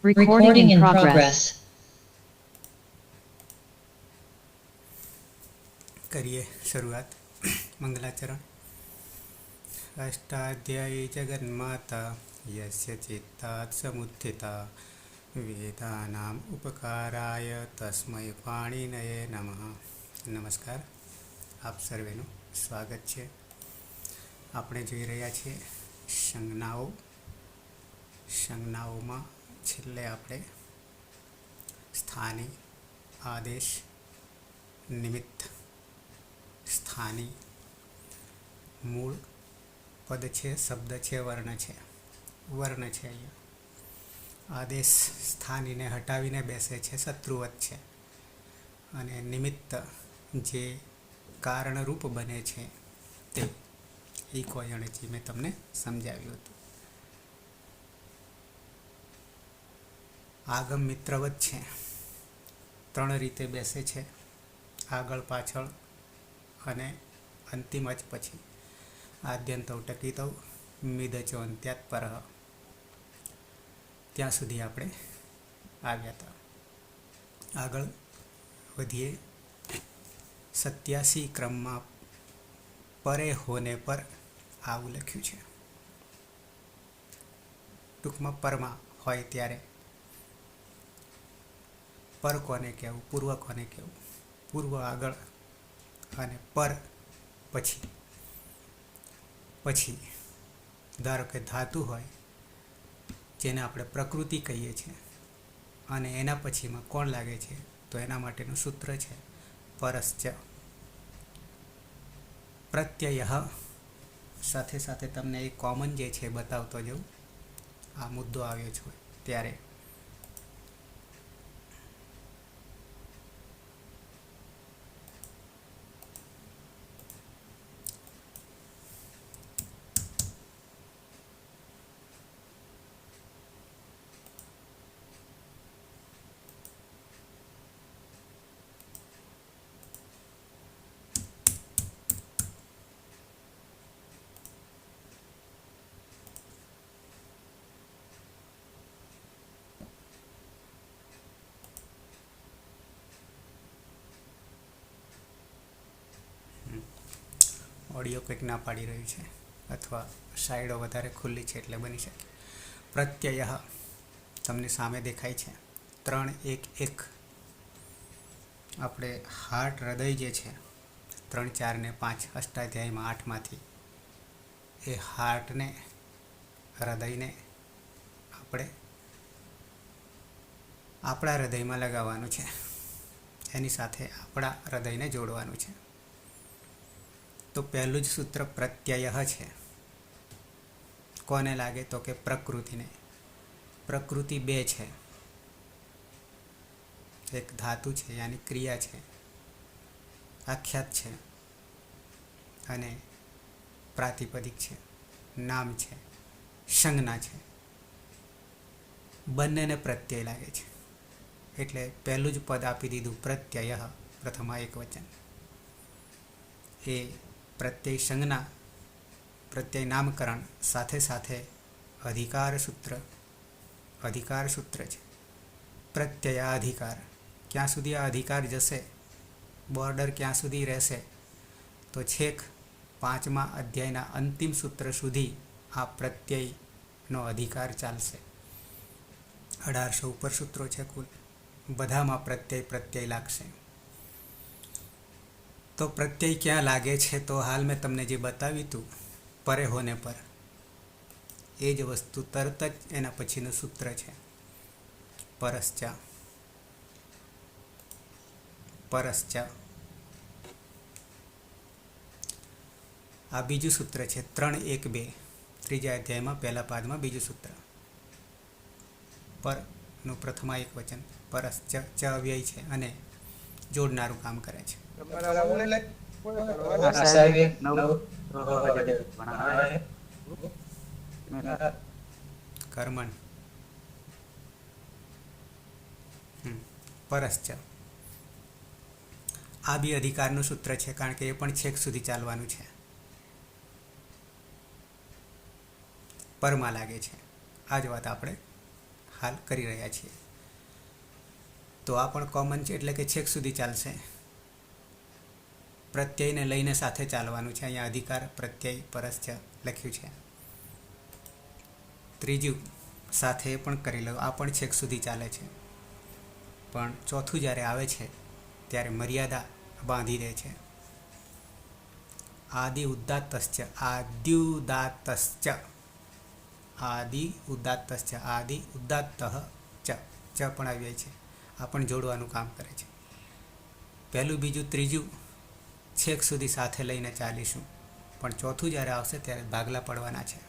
Recording in progress. करिए शुरुआत। मंगलाचरण। अष्टाध्यायी जगन्माता यस्य चित्तात् समुत्थिता वेदानाम् उपकाराय तस्मै पाणिनये नमः। नमस्कार, આપ સર્વેનું સ્વાગત છે। આપણે જોઈ રહ્યા છીએ સંજ્ઞાઓમાં છેલ્લે આપણે સ્થાની, આદેશ, નિમિત્ત, સ્થાની, મૂળ પદ છે, શબ્દ છે, વર્ણ છે। વર્ણ છે અહીંયા આદેશ સ્થાનીને હટાવીને બેસે છે, શત્રુવત છે। અને નિમિત્ત જે કારણરૂપ બને છે તે કોયણજી મેં તમને સમજાવ્યું હતું। આગમ મિત્રવત છે, ત્રણ રીતે બેસે છે, આગળ, પાછળ અને અંતિમ જ પછી। આદ્યંતૌ ટકિતૌ મિદચો અંત્યાત પરઃ, ત્યાં સુધી આપણે આવ્યા હતા। આગળ વધીએ। 87 ક્રમમાં પરે હોને પર આવું લખ્યું છે। ટૂંકમાં પરમાં હોય ત્યારે પર કોને કહેવું, પૂર્વ કોને કહેવું? પૂર્વ આગળ અને પર પછી। પછી ધારો કે ધાતુ હોય જેને આપણે પ્રકૃતિ કહીએ છીએ અને એના પછીમાં કોણ લાગે છે તો એના માટેનું સૂત્ર છે પરશ્ચ। પ્રત્યય સાથે સાથે તમને એક કોમન જે છે બતાવતો જાઉં, આ મુદ્દો આવ્યો છે ત્યારે। ઓડિયો કંઈક ના પાડી રહ્યું છે અથવા સાઈડો વધારે ખુલ્લી છે એટલે બની શકે। પ્રત્યય તમને સામે દેખાય છે 3 1 1। આપણે હાર્ટ, હૃદય જે છે 3 4 ને 5 અષ્ટાધ્યાયમાં 8માંથી એ હાર્ટને, હૃદયને આપણે આપણા હૃદયમાં લગાવવાનું છે, એની સાથે આપણા હૃદયને જોડવાનું છે। તો પહેલું જ સૂત્ર પ્રત્યય છે। કોને લાગે તો કે પ્રકૃતિને। પ્રકૃતિ બે છે, એક ધાતુ છે યાની ક્રિયા છે, આખ્યાત છે, અને પ્રાતિપદિક છે, નામ છે, સંજ્ઞા છે। બંનેને પ્રત્યય લાગે છે એટલે પહેલું જ પદ આપી દીધું પ્રત્યય, પ્રથમા એક વચન। એ પ્રત્યય સંજ્ઞા, પ્રત્યય નામકરણ સાથે સાથે અધિકાર સૂત્ર છે। પ્રત્યયાધિકાર, ક્યાં સુધી આ અધિકાર જશે, બોર્ડર ક્યાં સુધી રહેશે તો છેક 5મા અધ્યાયના અંતિમ સૂત્ર સુધી આ પ્રત્યયનો અધિકાર ચાલશે। 1800 ઉપર સૂત્રો છે કુલ, બધામાં પ્રત્યય લાગશે। તો પ્રત્યય ક્યાં લાગે છે તો હાલ મેં તમને જે બતાવ્યું હતું પરે હોને પર, એ જ વસ્તુ તરત જ એના પછીનું સૂત્ર છે પરશ્ચ। પરશ્ચ આ બીજું સૂત્ર છે 3 1 2, ત્રીજા અધ્યાયમાં પહેલા પાદમાં બીજું સૂત્ર। પરનું પ્રથમા એક વચન પરશ્ચ, ચ અવ્યય છે અને જોડનારું કામ કરે છે। કર્મણ પરશ્ચ આ બી અધિકારનું સૂત્ર છે કારણ કે એ પણ છેક સુધી ચાલવાનું છે। પરમાં લાગે છે, આ જ વાત આપણે હાલ કરી રહ્યા છીએ. તો આ પણ કોમન છે, એટલે કે છેક સુધી ચાલશે. પ્રત્યયને લઈને સાથે ચાલવાનું છે. અહીંયા અધિકાર પ્રત્યય પરસ્ય લખ્યું છે. ત્રીજું સાથે પણ કરી લો, આ પણ છેક સુધી ચાલે છે. પણ ચોથું જ્યારે આવે છે ત્યારે મર્યાદા બાંધી દે છે. આદિ ઉદાત્તશ્ચ, આદ્યુદાત્તશ્ચ, આદિ ઉદાત્તશ્ચ, આદિ ઉદાત્તઃ ચ પણ આવી જાય છે. આ પણ જોડવાનું કામ કરે છે. પહેલું, બીજું, ત્રીજું છેક સુધી સાથે લઈને ચાલીશું, પણ ચોથું જ્યારે આવશે ત્યારે ભાગલા પડવાના છે.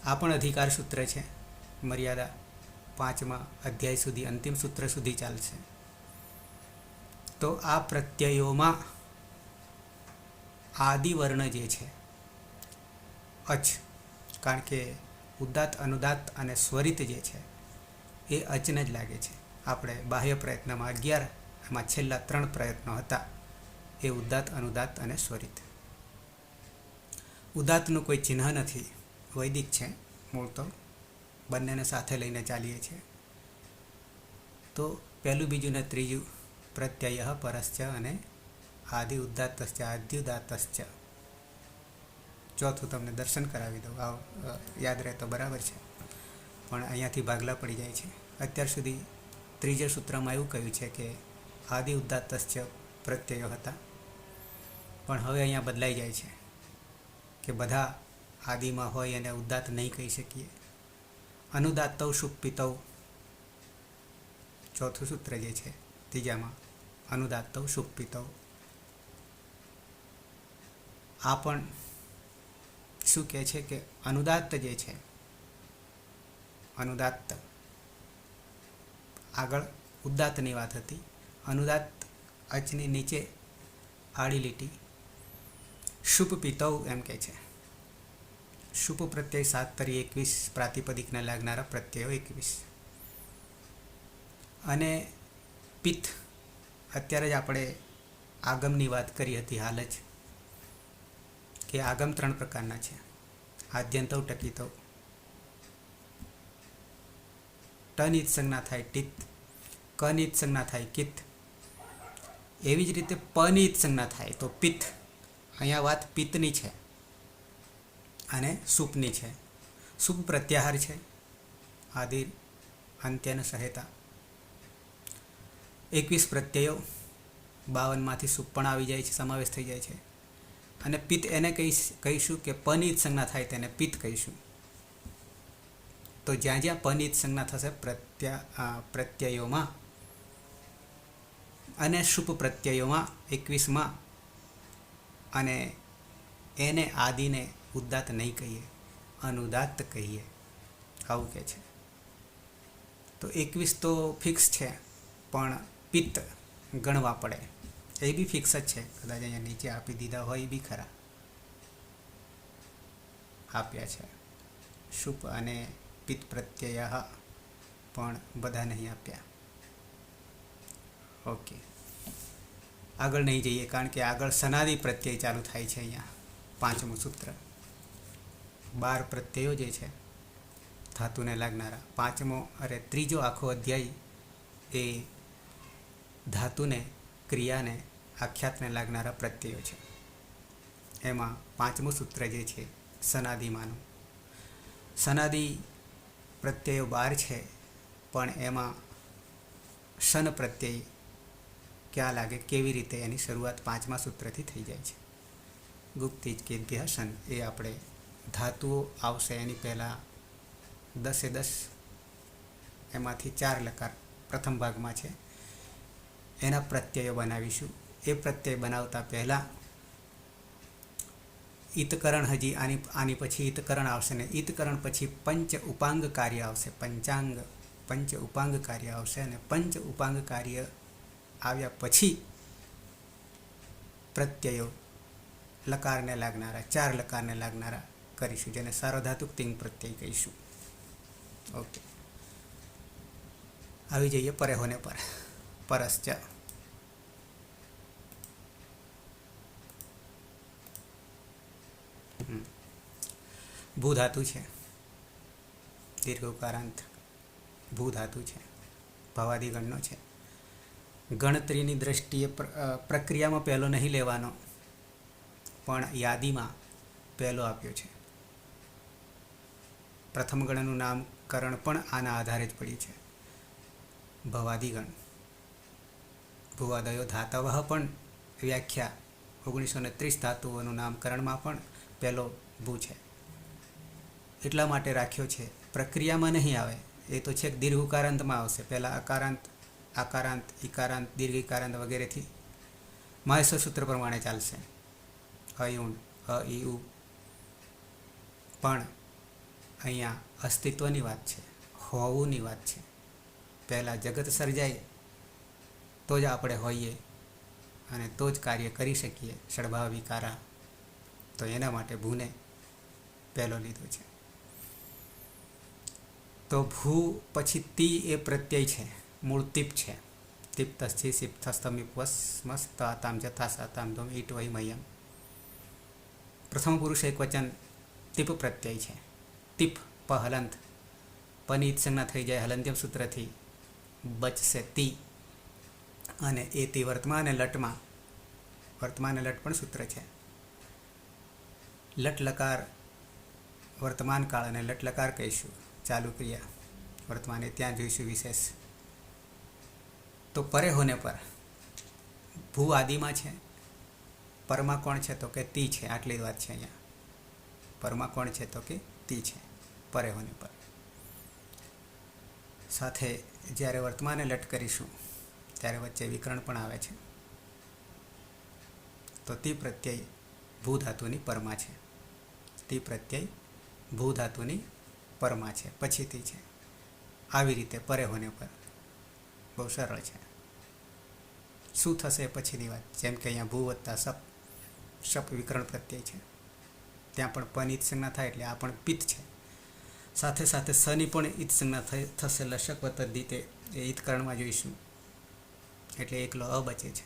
આ પણ અધિકાર સૂત્ર છે. મર્યાદા 5મા અધ્યાય સુધી, અંતિમ સૂત્ર સુધી ચાલશે. તો આ પ્રત્યયોમાં આદિવર્ણ જે છે અચ, કારણ કે ઉદાત્ત, અનુદાત્ત અને સ્વરિત જે છે એ અચને જ લાગે છે. આપણે બાહ્ય પ્રયત્નમાં 11, એમાં છેલ્લા 3 પ્રયત્નો હતા એ ઉદાત્ત, અનુદાત્ત અને સ્વરિત. ઉદાત્તનું કોઈ ચિહ્ન નથી, વૈદિક છે મૂળ તો, બંનેને સાથે લઈને ચાલીએ છીએ. તો પહેલું, બીજું ને ત્રીજું પ્રત્યય પરશ્ચ અને આદિ ઉદાત્તશ્ચ, આદ્યુદાત્તશ્ચ. ચોથું તમને દર્શન કરાવી દઉં, યાદ રહે તો બરાબર છે, પણ અહીંયાથી ભાગલા પડી જાય છે. અત્યાર સુધી ત્રીજા સૂત્રમાં એવું કહ્યું છે કે આદિ ઉદાત્તશ્ચ પ્રત્યયો હતા, પણ હવે અહીંયા બદલાઈ જાય છે કે બધા આદિમાં હોય અને ઉદાત્ત નહીં કહી શકીએ. અનુદાત્તૌ શુપ્પિતૌ, ચોથું સૂત્ર જે છે ત્રીજામાં, અનુદાત્તૌ શુપ્પિતૌ. આ પણ શું કહે છે કે અનુદાત્ત જે છે, અનુદાત્ત આગળ ઉદાત્તની વાત હતી. અનુદાત્ત અચની નીચે આડી લીટી શુપ પિતૌ એમ કહે છે. શુપ પ્રત્યય 7 તરી 21, પ્રાતિપદિકને લાગનારા પ્રત્યયો 21. અને પિત્ત, અત્યારે જ આપણે આગમની વાત કરી હતી હાલ જ, કે આગમ 3 પ્રકારના છે. આદ્યંતૌ, ટકિતૌ. ટનિત સંજ્ઞા થાય ટિત, કનિત સંજ્ઞા થાય કિત. એવી જ રીતે પનિત સંજ્ઞા થાય તો પિત્ત. અહીંયા વાત પિત્તની છે અને સુપની છે. સુપ પ્રત્યાહાર છે, આદિ અંત્યન સહેતા. 21 પ્રત્યયો, 52માંથી સુપ પણ આવી જાય છે, સમાવેશ થઈ જાય છે. અને પિત્ત એને કહીશું કે પનિત સંજ્ઞા થાય તેને પિત્ત કહીશું. તો જ્યાં જ્યાં પનિત સંજ્ઞા થશે પ્રત્યયોમાં અને શુપ પ્રત્યયોમાં 21માં, અને એને આદિને ઉદાત્ત નહીં કહીએ, અનુદાત્ત કહીએ, આવું કહે છે. તો 21 તો ફિક્સ છે, પણ પિત્ત ગણવા પડે, એ બી ફિક્સ જ છે. કદાચ અહીંયા નીચે આપી દીધા હોય એ બી ખરા, આપ્યા છે. શુપ અને પિત્ત પ્રત્યય પણ બધા નહીં આપ્યા. ઓકે, આગળ નહીં જઈએ, કારણ કે આગળ સનાદિ પ્રત્યય ચાલુ થાય છે. અહીંયા 5મું સૂત્ર, 12 પ્રત્યયો જે છે ધાતુને લાગનારા. ત્રીજો આખો અધ્યાય એ ધાતુને, ક્રિયાને, આખ્યાતને લાગનારા પ્રત્યયો છે. એમાં 5મું સૂત્ર જે છે સનાદિમાંનું. સનાદિ પ્રત્યયો 12 છે, પણ એમાં શન પ્રત્યય ક્યાં લાગે, કેવી રીતે, એની શરૂઆત 5મા સૂત્રથી થઈ જાય છે. ગુપ્તિજ કેભ્યઃ શન, એ આપણે ધાતુઓ આવશે એની પહેલાં 10 એમાંથી 4 લકાર પ્રથમ ભાગમાં છે, એના પ્રત્યયો બનાવીશું. એ પ્રત્યય બનાવતા પહેલાં ઈતકરણ, હજી આની પછી ઈતકરણ આવશે ને ઈતકરણ પછી પંચ ઉપાંગ કાર્ય આવશે. પંચ ઉપાંગ કાર્ય આવશે, અને પંચ ઉપાંગ કાર્ય આવ્યા પછી પ્રત્યયો લકારને લાગનારા, 4 લકારને લાગનારા કરીશું, જેને સાર્વધાતુક તિંગ પ્રત્યય કહીશું. ઓકે, આવી જઈએ પરેહોને પર. પરશ્ચ, ભૂ ધાતુ છે. દીર્ઘ ઉકારાંત ભૂ ધાતુ છે, ભવાદિગણનો છે. ગણતરીની દ્રષ્ટિએ પ્રક્રિયામાં પહેલો નહીં લેવાનો, પણ યાદીમાં પહેલો આપ્યો છે. પ્રથમ ગણનું નામકરણ પણ આના આધારે જ પડ્યું છે. ભવાદિગણ, ભુવાદયો ધાતવઃ પણ વ્યાખ્યા 1930 ધાતુઓનું નામકરણમાં પણ પહેલો ભૂ છે. એટલા માટે રાખ્યો છે. પ્રક્રિયામાં નહીં આવે, એ તો છેક દીર્ઘ ઉકારાંતમાં આવશે. પહેલાં અકારાંત, આકારાંત, ઇકારાંત, દીર્ઘ ઇકારાંત વગેરેથી માહેશ્વર સૂત્ર પ્રમાણે ચાલશે. અયુણ, અ ઇ ઉ. પણ અહીંયા અસ્તિત્વની વાત છે, હોવુંની વાત છે. પહેલાં જગત સર્જાય તો જ આપણે હોઈએ અને તો જ કાર્ય કરી શકીએ. ષડભાવ વિકારા, તો એના માટે ભૂને પહેલો લીધો છે. તો ભૂ પછી તી એ પ્રત્યય છે, મૂળ તીપ છે. તીપ તસ્થી સિપ થસ્તમિપ વસ મસ તામ જથા સાતામ ધોમ ઈટ વહી મયમ. પ્રથમ પુરુષ એક વચન તીપ પ્રત્યય છે. તીપ પ હલંત, પની સંજ્ઞા થઈ જાય હલંત્યમ સૂત્રથી, બચશે તી. અને એ તી વર્તમાન અને લટમાં, વર્તમાન અને લટ પણ સૂત્ર છે. લટ લકાર વર્તમાન કાળ અને લટ લકાર કહીશું, ચાલુ ક્રિયા વર્તમાને ત્યાં જોઈશું વિશેષ. તો પરે હોને પર ભૂ આદિમાં છે. પરમાં કોણ છે? તો કે તી છે. આટલી જ વાત છે અહીંયા. પરમાં કોણ છે? તો કે તી છે. પરે હોને પર સાથે જ્યારે વર્તમાને લટ કરીશું ત્યારે વચ્ચે વિકરણ પણ આવે છે. તો તી પ્રત્યય ભૂ ધાતુની પરમાં છે. તી પ્રત્યય ભૂ ધાતુની પરમાં છે, પછીથી છે. આવી રીતે પરે હોને પર બહુ સરળ છે. શું થશે પછીની વાત? જેમ કે અહીંયા ભૂ વત્તા સપ, સપ વિકરણ પ્રત્યય છે, ત્યાં પણ પની ઈત સંજ્ઞા થાય એટલે આ પણ પિત્ત છે. સાથે સાથે સની પણ ઈત સંજ્ઞા થશે લશક વત્તા દીતે, એ ઈતકરણમાં જોઈશું. એટલે એકલો અ બચે છે.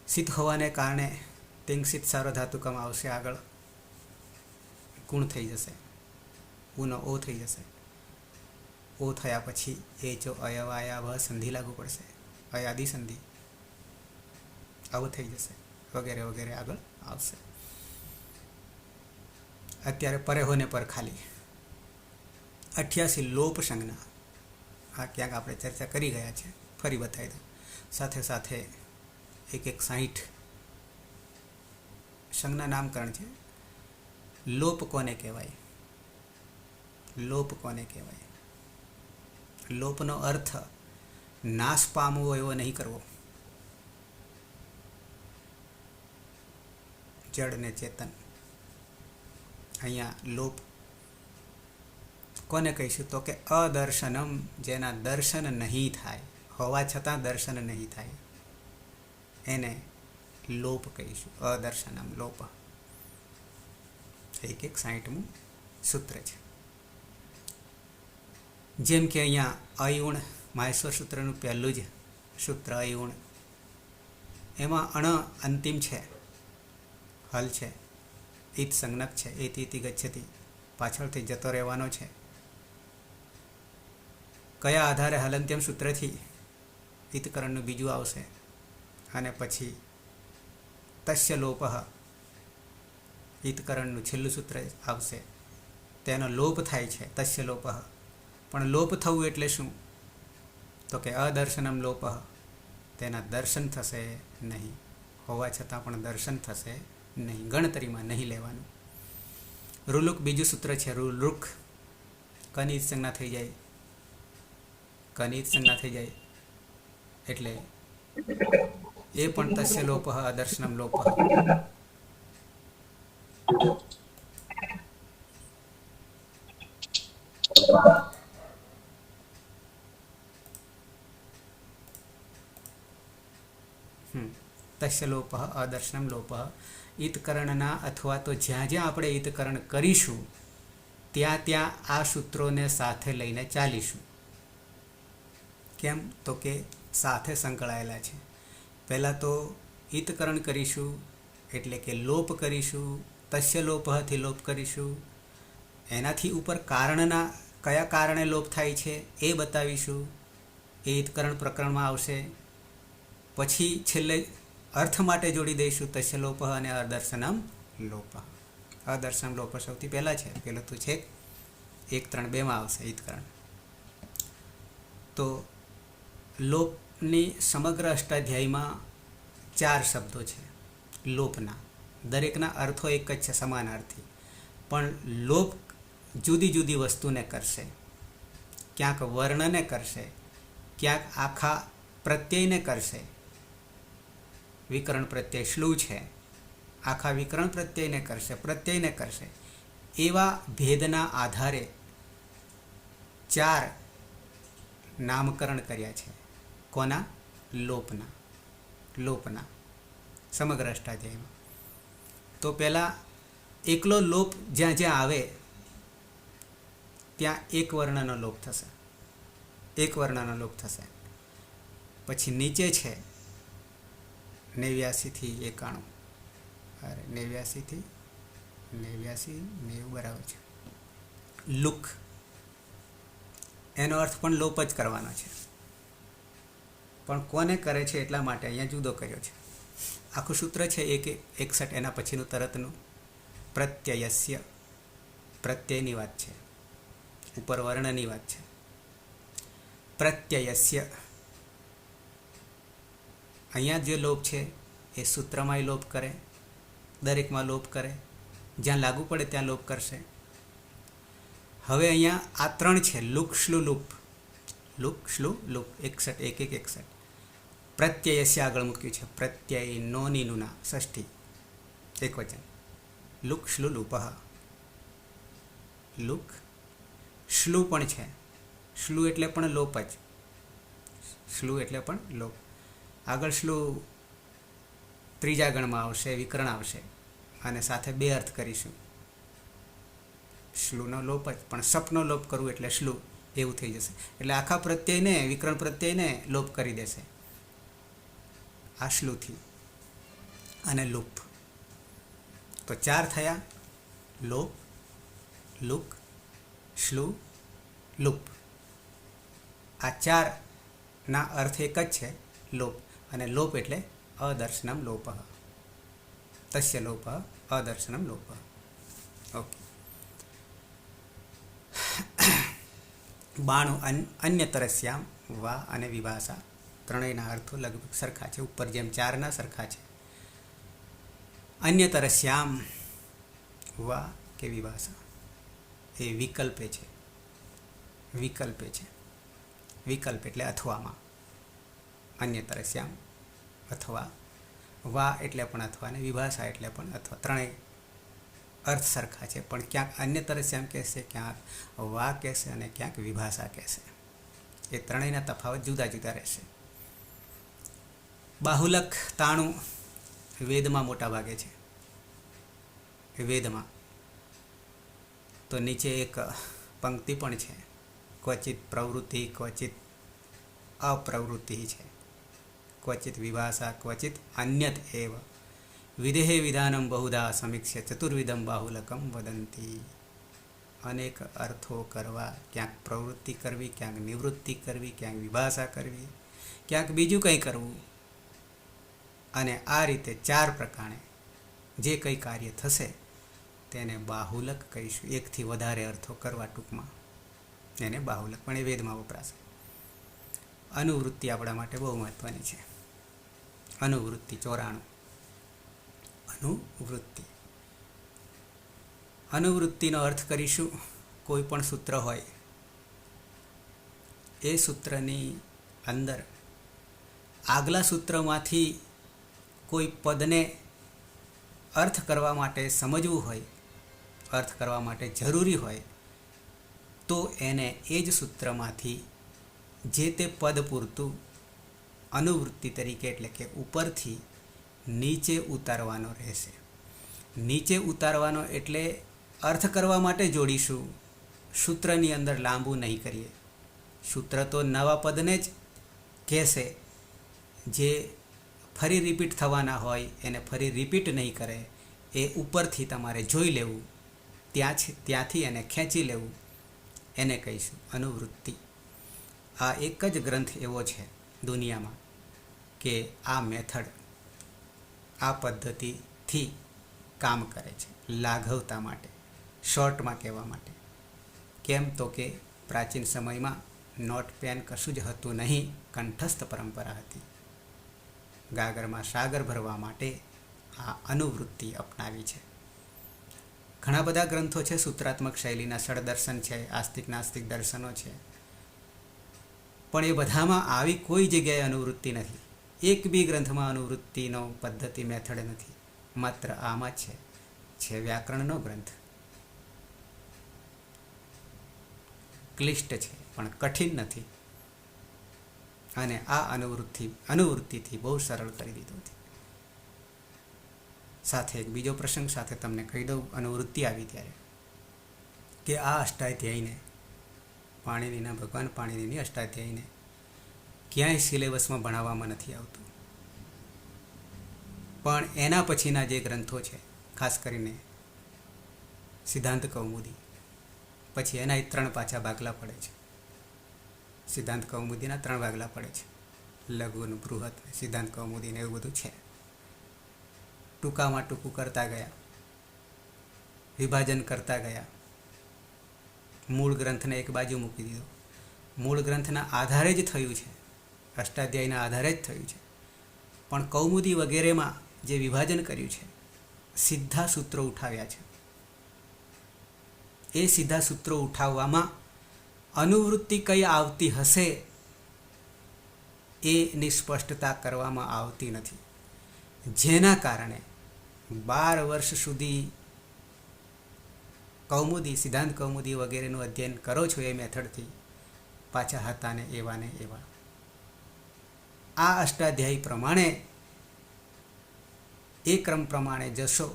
સિદ્ધ હોવાને કારણે તિંગસિત સારો ધાતુકમાં આવશે. આગળ ગુણ થઈ જશે, ઉનો ઓ થઈ જશે. ઓ થયા પછી એ જો અયવાયા વ સંધિ લાગુ પડશે, અયાદિ સંધિ આવું થઈ જશે, વગેરે વગેરે આગળ આવશે. અત્યારે પરે હોને પર ખાલી 88 લોપ સંજ્ઞા, આ ક્યાંક આપણે ચર્ચા કરી ગયા છે, ફરી બતાવી દઉં. સાથે સાથે એક 60 સંજ્ઞા નામકરણ છે. લોપ કોને કહેવાય? લોપ કોને કહેવાય? લોપનો અર્થ નાશ પામવો એવો નહીં કરવો. જડ ને ચેતન, અહીંયા લોપ કોને કહીશું? તો કે અદર્શનમ, જેના દર્શન નહીં થાય, હોવા છતાં દર્શન નહીં થાય, એને લોપ કહીશું. અદર્શનમ લોપ. 60મું સૂત્ર છે. જેમ કે અહીંયા અયુણ માહેશ્વર સૂત્રનું પહેલું જ સૂત્ર અયુણ, એમાં અણ અંતિમ છે, હલ છે, ઈત સંજ્ઞક છે, એતી ગચ્છતી, પાછળથી જતો રહેવાનો છે. કયા આધારે? હલંત્યમ સૂત્રથી ઈતકરણનું બીજું આવશે અને પછી તસ્ય લોપઃ, ઈતકરણનું છેલ્લું સૂત્ર આવશે. તેનો લોપ થાય છે, તસ્ય લોપઃ. પણ લોપ થવું એટલે શું? તો કે અદર્શનમ લોપઃ, તેના દર્શન થશે નહીં, હોવા છતાં પણ દર્શન થશે નહીં, ગણતરીમાં નહીં લેવાનું. રુલુક બીજું સૂત્ર છે, રુલુક. કની સંજ્ઞા થઈ જાય, કની સંજ્ઞા થઈ જાય એટલે એ પણ તસ્ય લોપઃ અદર્શનમ લોપઃ. તસ્ય લોપઃ અદર્શનમ લોપઃ. ઈતકરણના અથવા તો જ્યાં જ્યાં આપણે ઈતકરણ કરીશું ત્યાં ત્યાં આ સૂત્રોને સાથે લઈને ચાલીશું. કેમ? તો કે સાથે સંકળાયેલા છે. પહેલાં તો ઈતકરણ કરીશું એટલે કે લોપ કરીશું, તસ્ય લોપથી લોપ કરીશું. એનાથી ઉપર કારણના કયા કારણે લોપ થાય છે એ બતાવીશું. એ ઈતકરણ પ્રકરણમાં આવશે. પછી છેલ્લે અર્થ માટે જોડી દઈશું તસ્ય લોપ અને અદર્શનમ લોપ. અદર્શન લોપ સૌથી પહેલાં છે. પહેલું તો છે 1, 3, 2માં આવશે ઈતકરણ. તો લોપની સમગ્ર અષ્ટાધ્યાયમાં 4 શબ્દો છે લોપના. દરેકના અર્થો એક જ છે, સમાનાર્થી. પણ લોપ જુદી જુદી વસ્તુને કરશે. ક્યાંક વર્ણને કરશે, ક્યાંક આખા પ્રત્યયને કરશે. વિકરણ પ્રત્યય શ્લુ છે, આખા વિકરણ પ્રત્યયને કરશે, પ્રત્યયને કરશે. એવા ભેદના આધારે 4 નામકરણ કર્યા છે. કોના? લોપના. લોપના સમગ્ર અષ્ટાધ્યાયમાં. તો પહેલાં એકલો લોપ જ્યાં જ્યાં આવે ત્યાં એક વર્ણનો લોપ થશે. એક વર્ણનો લોપ થશે. પછી નીચે છે 89 થી 91. અરે 89 થી 90 બરાબર છે. લુક, એનો અર્થ પણ લોપ જ કરવાનો છે. પણ કોને કરે છે એટલા માટે અહીંયા જુદો કર્યો છે. આખું સૂત્ર છે 61, એના પછીનું તરતનું પ્રત્યયસ્ય. પ્રત્યયની વાત છે, ઉપર વર્ણની વાત છે. પ્રત્યયસ્ય અહીંયા જે લોપ છે એ સૂત્રમાંય લોપ કરે, દરેકમાં લોપ કરે. જ્યાં લાગુ પડે ત્યાં લોપ કરશે. હવે અહીંયા આ 3 છે, લુક, શ્લુ, લુપ. લુક, શ્લુ, લુપ. 61, 61. પ્રત્યયસ્ય આગળ મૂક્યું છે. પ્રત્યય નોની નુના ષષ્ઠી એક વચન. લુક, શ્લુ, લુપઃ. લુક, શ્લુ પણ છે. શ્લુ એટલે પણ લોપ જ. શ્લુ એટલે પણ લોપ. આગળ શ્લુ ત્રીજા ગણમાં આવશે, વિકરણ આવશે અને સાથે 2 અર્થ કરીશું. શ્લુનો લોપ જ, પણ સપનો લોપ કરવું એટલે શ્લુ એવું થઈ જશે. એટલે આખા પ્રત્યયને, વિકરણ પ્રત્યયને લોપ કરી દેશે આ શ્લુથી. અને લુપ. તો 4 થયા: લોપ, લુક, શ્લુ, લુપ. આ 4ના અર્થ એક જ છે, લોપ. અને લોપ એટલે અદર્શનમ લોપ. તસ્ય લોપ અદર્શનમ લોપ. ઓકે. 92 અન્યતરસ્યામ વા અને વિભાષા. ત્રણેયના અર્થો લગભગ સરખા છે. ઉપર જેમ 4ના સરખા છે. અન્યતરસ્યામ વા કે વિભાષા એ વિકલ્પે છે. વિકલ્પે છે. વિકલ્પ એટલે અથવામાં. અન્યતરસ્યામ અથવા, વા એટલે પણ અથવા, અને વિભાષા એટલે પણ અથવા. ત્રણેય અર્થ સરખા છે, પણ ક્યાંક અન્યતરસ્યામ કહેશે, ક્યાંક વા કહેશે અને ક્યાંક વિભાષા કહેશે. એ ત્રણેયના તફાવત જુદા જુદા રહેશે. બાહુલક 93 વેદમાં મોટા ભાગે છે. વેદમાં તો નીચે એક પંક્તિ પણ છે. ક્વચિત પ્રવૃત્તિ, ક્વચિત અપ્રવૃત્તિ છે. ક્વચિત વિભાષા, ક્વચિત અન્યત એવ. વિદેહે વિધાનમ બહુધા સમીક્ષ્ય ચતુર્વિધમ બાહુલકમ વદંતી. અનેક અર્થો કરવા, ક્યાંક પ્રવૃત્તિ કરવી, ક્યાંક નિવૃત્તિ કરવી, ક્યાંક વિભાષા કરવી, ક્યાંક બીજું કંઈ કરવું. અને આ રીતે 4 પ્રકારે જે કંઈ કાર્ય થશે તેને બાહુલક કહીશું. એકથી વધારે અર્થો કરવા ટૂંકમાં એને બાહુલક, પણ એ વેદમાં વપરાશે. અનુવૃત્તિ આપણા માટે બહુ મહત્વની છે. અનુવૃત્તિ 94. અનુવૃત્તિ. અનુવૃત્તિનો અર્થ કરીશું. કોઈ પણ સૂત્ર હોય, એ સૂત્રની અંદર આગલા સૂત્રમાંથી કોઈ પદને અર્થ કરવા માટે સમજવું હોય, અર્થ કરવા માટે જરૂરી હોય, તો એને એ જ સૂત્રમાંથી જે તે પદ પૂરતું અનુવૃત્તિ તરીકે, એટલે કે ઉપરથી નીચે ઉતારવાનો રહેશે. નીચે ઉતારવાનો એટલે અર્થ કરવા માટે જોડીશું, સૂત્રની અંદર લાંબુ નહીં કરીએ. સૂત્ર તો નવા પદને જ કહેશે. જે ફરી રિપીટ થવાના હોય એને ફરી રિપીટ નહીં કરે. એ ઉપરથી તમારે જોઈ લેવું, ત્યાંથી એને ખેંચી લેવું એને કહીશું અનુવૃત્તિ. આ એક જ ગ્રંથ એવો છે દુનિયામાં કે આ મેથડ, આ પદ્ધતિથી કામ કરે છે લાઘવતા માટે, શોર્ટમાં કહેવા માટે. કેમ તો કે પ્રાચીન સમયમાં નોટ પેન કશું જ હતું નહીં, કંઠસ્થ પરંપરા હતી. ગાગરમાં સાગર ભરવા માટે આ અનુવૃત્તિ અપનાવી છે. ઘણા બધા ગ્રંથો છે સૂત્રાત્મક શૈલીના, ષડદર્શન છે, આસ્તિક નાસ્તિક દર્શનો છે, પણ એ બધામાં આવી કોઈ જગ્યાએ અનુવૃત્તિ નથી. એક બી ગ્રંથમાં અનુવૃત્તિનો પદ્ધતિ મેથડ નથી. માત્ર આમાં છે વ્યાકરણનો ગ્રંથ. ક્લિષ્ટ છે પણ કઠિન નથી, અને આ અનુવૃત્તિથી બહુ સરળ કરી દીધું છે. સાથે એક બીજો પ્રસંગ સાથે તમને કહી દઉં અનુવૃત્તિ આવી ત્યારે, કે આ અષ્ટાધ્યાયીને પાણિનીના, ભગવાન પાણિનીની અષ્ટાધ્યાયીને ક્યાંય સિલેબસમાં ભણાવવામાં નથી આવતું. પણ એના પછીના જે ગ્રંથો છે, ખાસ કરીને સિદ્ધાંત કૌમુદી, પછી એના 3 પાછા ભાગલા પડે છે. સિદ્ધાંત કૌમુદીના 3 ભાગલા પડે છે, લઘુ, બૃહદ, સિદ્ધાંત કૌમુદીને એવું બધું છે. ટૂંકામાં ટૂંકું કરતા ગયા, વિભાજન કરતા ગયા, મૂળ ગ્રંથને એક બાજુ મૂકી દીધો. મૂળ ગ્રંથના આધારે જ થયું છે, અષ્ટાધ્યાયીના આધારે જ થયું છે. પણ કૌમુદી વગેરેમાં જે વિભાજન કર્યું છે, સીધા સૂત્રો ઉઠાવ્યા છે. એ સીધા સૂત્રો ઉઠાવવામાં અનુવૃત્તિ કઈ આવતી હશે એની સ્પષ્ટતા કરવામાં આવતી નથી. જેના કારણે 12 વર્ષ સુધી કૌમુદી, સિદ્ધાંત કૌમુદી વગેરેનું અધ્યયન કરો છો એ મેથડથી, પાછા હતા ને એવા. આ અષ્ટાધ્યાયી પ્રમાણે, એ ક્રમ પ્રમાણે જશો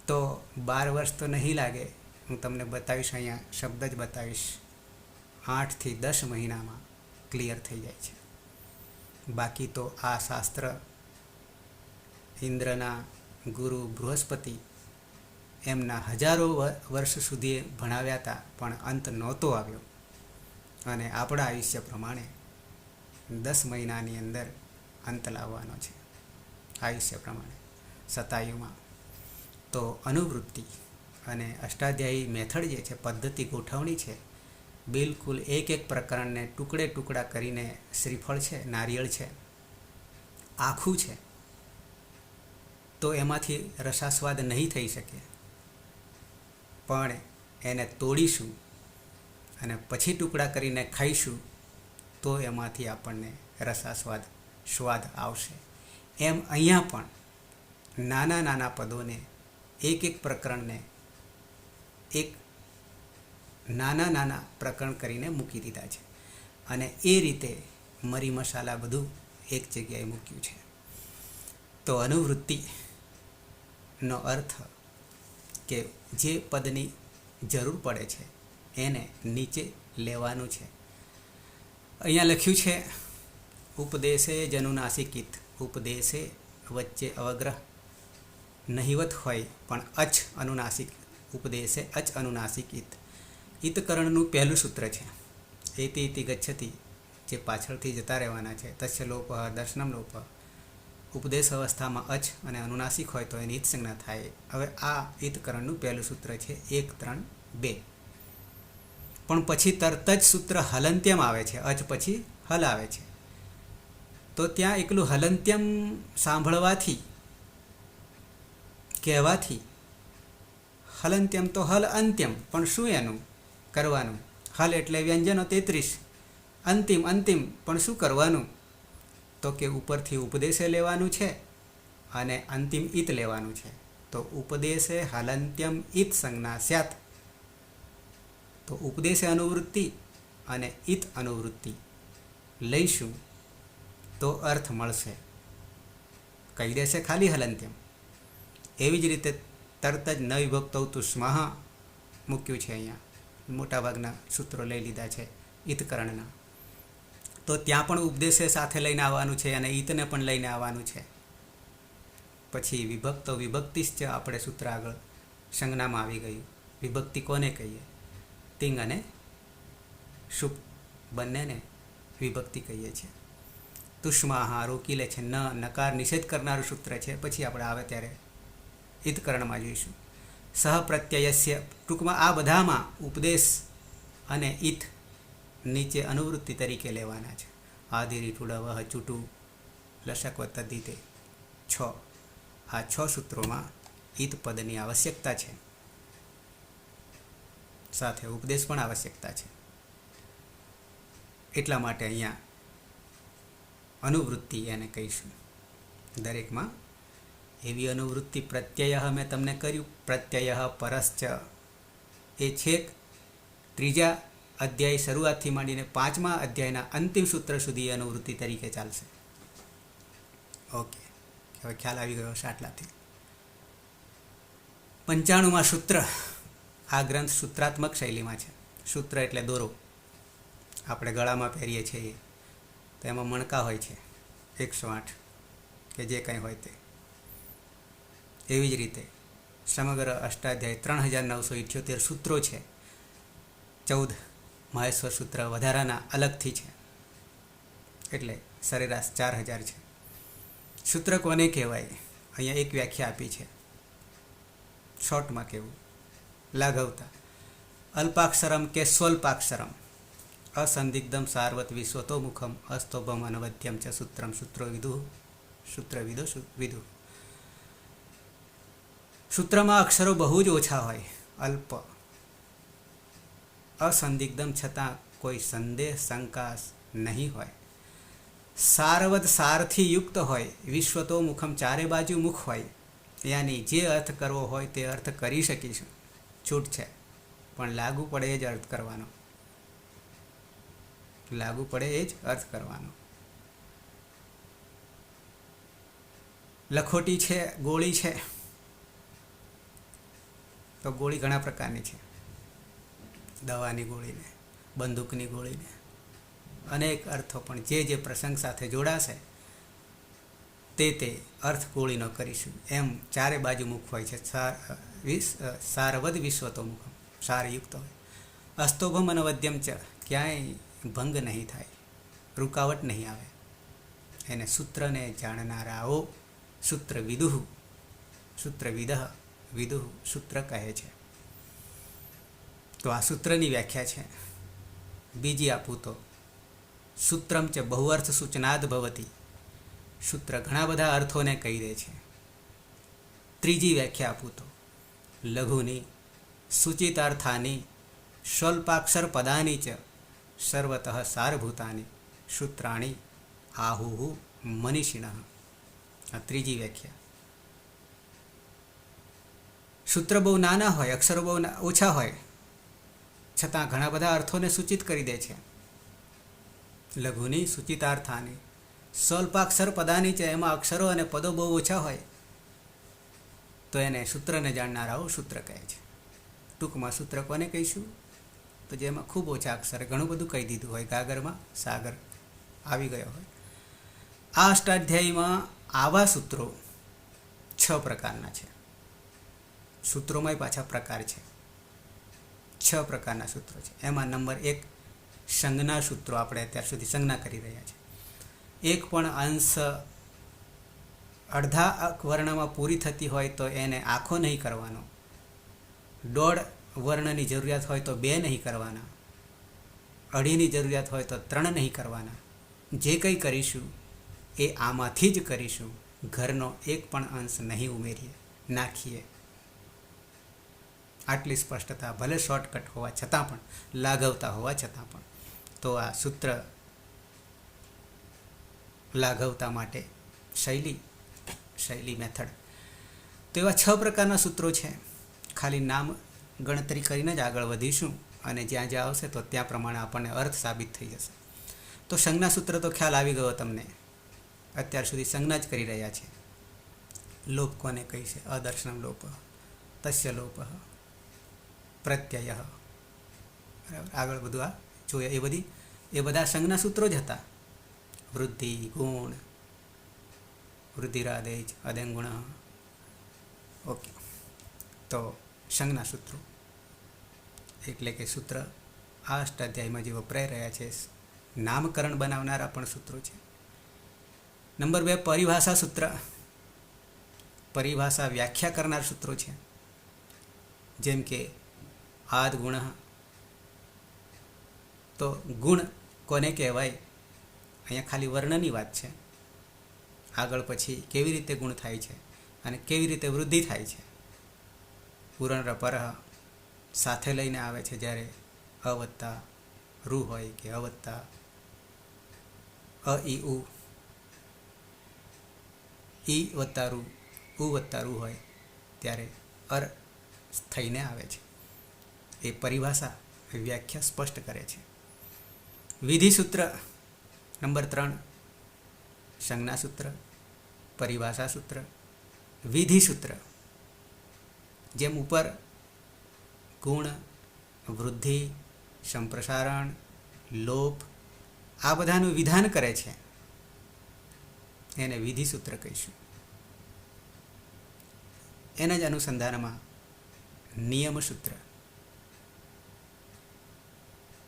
તો 12 વર્ષ તો નહીં લાગે. હું તમને બતાવીશ, અહીંયા શબ્દ જ બતાવીશ. 8 થી 10 મહિનામાં ક્લિયર થઈ જાય છે. બાકી તો આ શાસ્ત્ર ઇન્દ્રના ગુરુ બૃહસ્પતિ એમના હજારો વર્ષ સુધી ભણાવ્યા હતા, પણ અંત નહોતો આવ્યો. અને આપણા આયુષ્ય પ્રમાણે 10 મહિનાની અંદર અંત લાવવાનો છે, આયુષ્ય પ્રમાણે, શતાયુમાં. તો અનુવૃત્તિ અને અષ્ટાધ્યાયી મેથડ જે છે, પદ્ધતિ ગોઠવણી છે, બિલકુલ એક પ્રકરણને ટુકડા કરીને, શ્રીફળ છે, નારિયેળ છે, આખું છે, તો એમાંથી રસાસ્વાદ નહીં થઈ શકે. પણ એને તોડીશું અને પછી ટુકડા કરીને ખાઈશું તો એમાંથી આપણને સ્વાદ આવશે. એમ અહીંયા પણ નાના પદોને, એક પ્રકરણને એક નાના પ્રકરણ કરીને મૂકી દીધા છે. અને એ રીતે મરી મસાલા બધું એક જગ્યાએ મૂક્યું છે. તો અનુવૃત્તિનો અર્થ કે જે પદની જરૂર પડે છે એને નીચે લેવાનું છે. અહીંયા લખ્યું છે ઉપદેશે જનુનાસિકિત. ઉપદેશે વચ્ચે અવગ્રહ નહિવત હોય પણ અચ અનુનાસિક. ઉપદેશે અચ અનુનાસિકિત. ઈતકરણનું પહેલું સૂત્ર છે. એતિ ઇતિ ગચ્છતિ, જે પાછળથી જતા રહેવાના છે. તસ્ય લોપ દર્શનમ લોપ. ઉપદેશ અવસ્થામાં અચ અને અનુનાસિક હોય તો એની ઈતસંજ્ઞા થાય. હવે આ ઈતકરણનું પહેલું સૂત્ર છે 1, 3, 2. પણ પછી તરત જ સૂત્ર હલંત્યમ આવે છે. અચ પછી હલ આવે છે. તો ત્યાં એકલું હલંત્યમ સાંભળવાથી, કહેવાથી, હલંત્યમ તો હલ અંત્યમ, પણ શું એનું કરવાનું? હલ એટલે વ્યંજનો 33, અંતિમ પણ શું કરવાનું? તો કે ઉપરથી ઉપદેશે લેવાનું છે અને અંતિમ ઈત લેવાનું છે. તો ઉપદેશે હલંત્યમ ઈત સંજ્ઞા સ્યાત. તો ઉપદેશે અનુવૃત્તિ અને ઈત અનુવૃત્તિ લઈશું તો અર્થ મળશે. કહી દેશે ખાલી હલંત્યમ. એવી જ રીતે તરત જ ન વિભક્તૌ તુ સ્મઃ મૂક્યું છે. અહીંયા મોટાભાગના સૂત્રો લઈ લીધા છે ઈતકરણના. તો ત્યાં પણ ઉપદેશે સાથે લઈને આવવાનું છે અને ઈતને પણ લઈને આવવાનું છે. પછી વિભક્તિ જ આપણે સૂત્ર આગળ સંજ્ઞામાં આવી ગયું. વિભક્તિ કોને કહીએ? ટિંગ અને શુપ બંનેને વિભક્તિ કહીએ છીએ. તુષ્મા હા રોકી લે છે. ન નકાર નિષેધ કરનારું સૂત્ર છે. પછી આપણે આવે ત્યારે ઈતકરણમાં જોઈશું. સહ પ્રત્યયસ્ય, ટૂંકમાં આ બધામાં ઉપદેશ અને ઈત નીચે અનુવૃત્તિ તરીકે લેવાના છે. આધિરી ટુડવહ ચૂટું લશક તદ્ધિતે 6. આ 6 સૂત્રોમાં ઈત પદની આવશ્યકતા છે, સાથે ઉપદેશ પણ આવશ્યકતા છે. એટલા માટે અહીંયા અનુવૃત્તિ એને કહીશું. દરેકમાં એવી અનુવૃત્તિ પ્રત્યય મેં તમને કર્યું. પ્રત્યય પરશ્ચ એ છેક 3જા અધ્યાય શરૂઆતથી માંડીને 5મા અધ્યાયના અંતિમ સૂત્ર સુધી અનુવૃત્તિ તરીકે ચાલશે. ઓકે, હવે ખ્યાલ આવી ગયો છે આટલાથી. 95માં સૂત્ર. આ ગ્રંથ સૂત્રાત્મક શૈલીમાં છે. સૂત્ર એટલે દોરો, આપણે ગળામાં પહેરીએ છીએ તો એમાં મણકા હોય છે 108 કે જે કંઈ હોય તે. એવી જ રીતે સમગ્ર અષ્ટાધ્યાય 3978 સૂત્રો છે. 14 મહેશ્વર સૂત્ર વધારાના અલગથી છે, એટલે સરેરાશ 4000 છે. સૂત્ર કોને કહેવાય? અહીંયા એક વ્યાખ્યા આપી છે, શોર્ટમાં કહેવું. લાઘવતા અલ્પાક્ષરમ કે સ્વલ્પાક્ષરમ અસંદિગ્ધમ સાર્વત વિશ્વતોમુખમ અસ્તોભમ અનવદ્યમ ચ સૂત્રમ સૂત્રો વિદુ સૂત્ર વિદો વિદુ. સૂત્રમાં અક્ષરો બહુ જ ઓછા હોય, અલ્પ, અસંદિગ્ધમ છતાં કોઈ સંદેહ શંકા નહીં હોય, સારવદ સારથી યુક્ત હોય, વિશ્વતોમુખમ ચારે બાજુ મુખ હોય. યાની જે અર્થ કરવો હોય તે અર્થ કરી શકીશું, છૂટ છે, પણ લાગુ પડે એ જ અર્થ કરવાનો. લાગુ પડે એ જ અર્થ કરવાનો. લખોટી છે, ગોળી છે, તો ગોળી ઘણા પ્રકારની છે. દવાની ગોળીને, બંદૂકની ગોળીને, અનેક અર્થો પણ જે પ્રસંગ સાથે જોડાશે તે અર્થ ગોળીનો કરીશું. એમ ચારે બાજુ મુખ હોય છે. સારવદ વિશ્વતો મુખમ, સારયુક્ત હોય. અસ્તોભમ અનવદ્યમ ચ, ક્યાંય ભંગ નહીં થાય, રૂકાવટ નહીં આવે. એને સૂત્રને જાણનારાઓ સૂત્ર વિદુઃ, સૂત્ર વિદઃ, વિદુઃ સૂત્ર કહે છે. તો આ સૂત્રની વ્યાખ્યા છે. બીજી આપું તો સૂત્રમ ચ બહુઅર્થ સૂચનાદ ભવતી, સૂત્ર ઘણા બધા અર્થોને કહી દે છે. ત્રીજી વ્યાખ્યા આપું તો લઘુની સૂચિતાર્થાની સ્વલ્પાક્ષર પદાની ચ સર્વતઃ સારભૂતાની સૂત્રાણી આહુહુ મનીષિણ. આ ત્રીજી વ્યાખ્યા. સૂત્ર બહુ નાના હોય, અક્ષરો બહુ ઓછા હોય, છતાં ઘણા બધા અર્થોને સૂચિત કરી દે છે. લઘુની સૂચિતાર્થાની સ્વલ્પાક્ષર પદાની છે, એમાં અક્ષરો અને પદો બહુ ઓછા હોય તો એને સૂત્રને જાણનારાઓ સૂત્ર કહે છે. ટૂંકમાં સૂત્ર કોને કહીશું? તો જેમાં ખૂબ ઓછા અક્ષરે ઘણું બધું કહી દીધું હોય, ગાગરમાં સાગર આવી ગયો હોય. આ અષ્ટાધ્યાયીમાં આવા સૂત્રો 6 પ્રકારના છે. સૂત્રોમાંય પાછા પ્રકાર છે. 6 પ્રકારના સૂત્રો છે. એમાં નંબર 1 સંજ્ઞા સૂત્રો. આપણે અત્યાર સુધી સંજ્ઞા કરી રહ્યા છીએ. એક પણ અંશ અડધા વર્ણમાં પૂરી થતી હોય તો એને આખો નહીં કરવાનો. 1.5 વર્ણની જરૂરિયાત હોય તો 2 નહીં કરવાના. 2.5ની જરૂરિયાત હોય તો 3 નહીં કરવાના. જે કંઈ કરીશું એ આમાંથી જ કરીશું. ઘરનો એક પણ અંશ નહીં ઉમેરીએ, નાખીએ. આટલી સ્પષ્ટતા, ભલે શોર્ટકટ હોવા છતાં પણ, લાઘવતા હોવા છતાં પણ. તો આ સૂત્ર લાઘવતા માટે શૈલી મેથડ. તો એવા 6 પ્રકારના સૂત્રો છે. ખાલી નામ ગણતરી કરીને જ આગળ વધીશું, અને જ્યાં જ્યાં આવશે તો ત્યાં પ્રમાણે આપણને અર્થ સાબિત થઈ જશે. તો સંજ્ઞા સૂત્ર તો ખ્યાલ આવી ગયો તમને. અત્યાર સુધી સંજ્ઞા જ કરી રહ્યા છે. લોપ કોને કહી છે? અદર્શનમ લોપ, તસ્ય લોપ, પ્રત્યય. બરાબર, આગળ બધું આ જોઈએ. એ બધા સંજ્ઞા સૂત્રો જ હતા. વૃદ્ધિ, ગુણ, વૃદ્ધિરાદેજ, અદેંગુણ. ઓકે, તો સંજ્ઞા સૂત્રો એટલે કે સૂત્ર આ અષ્ટાધ્યાયમાં જે વપરાઈ રહ્યા છે નામકરણ બનાવનારા પણ સૂત્રો છે. નંબર 2 પરિભાષા સૂત્ર, પરિભાષા વ્યાખ્યા કરનાર સૂત્રો છે. જેમ કે આદ ગુણ, તો ગુણ કોને કહેવાય અહીંયા ખાલી વર્ણની વાત છે. આગળ પછી કેવી રીતે ગુણ થાય છે અને કેવી રીતે વૃદ્ધિ થાય છે. પૂરણ રપરહ સાથે લઈને આવે છે જ્યારે અ વત્તા રૂ હોય કે અ વત્તા અ ઈ ઉ, ઈ વત્તા રૂ, ઉ વત્તા રૂ હોય ત્યારે અર થઈને આવે છે. એ પરિભાષા વ્યાખ્યા સ્પષ્ટ કરે છે. વિધિ સૂત્ર નંબર 3 સંજ્ઞા સૂત્ર, પરિભાષા સૂત્ર, વિધિ સૂત્ર. જેમ ઉપર ગુણ, વૃદ્ધિ, સંપ્રસારણ, લોપ આ બધાનું વિધાન કરે છે એને વિધિ સૂત્ર કહીશું. એના જ અનુસંધાનમાં નિયમ સૂત્ર,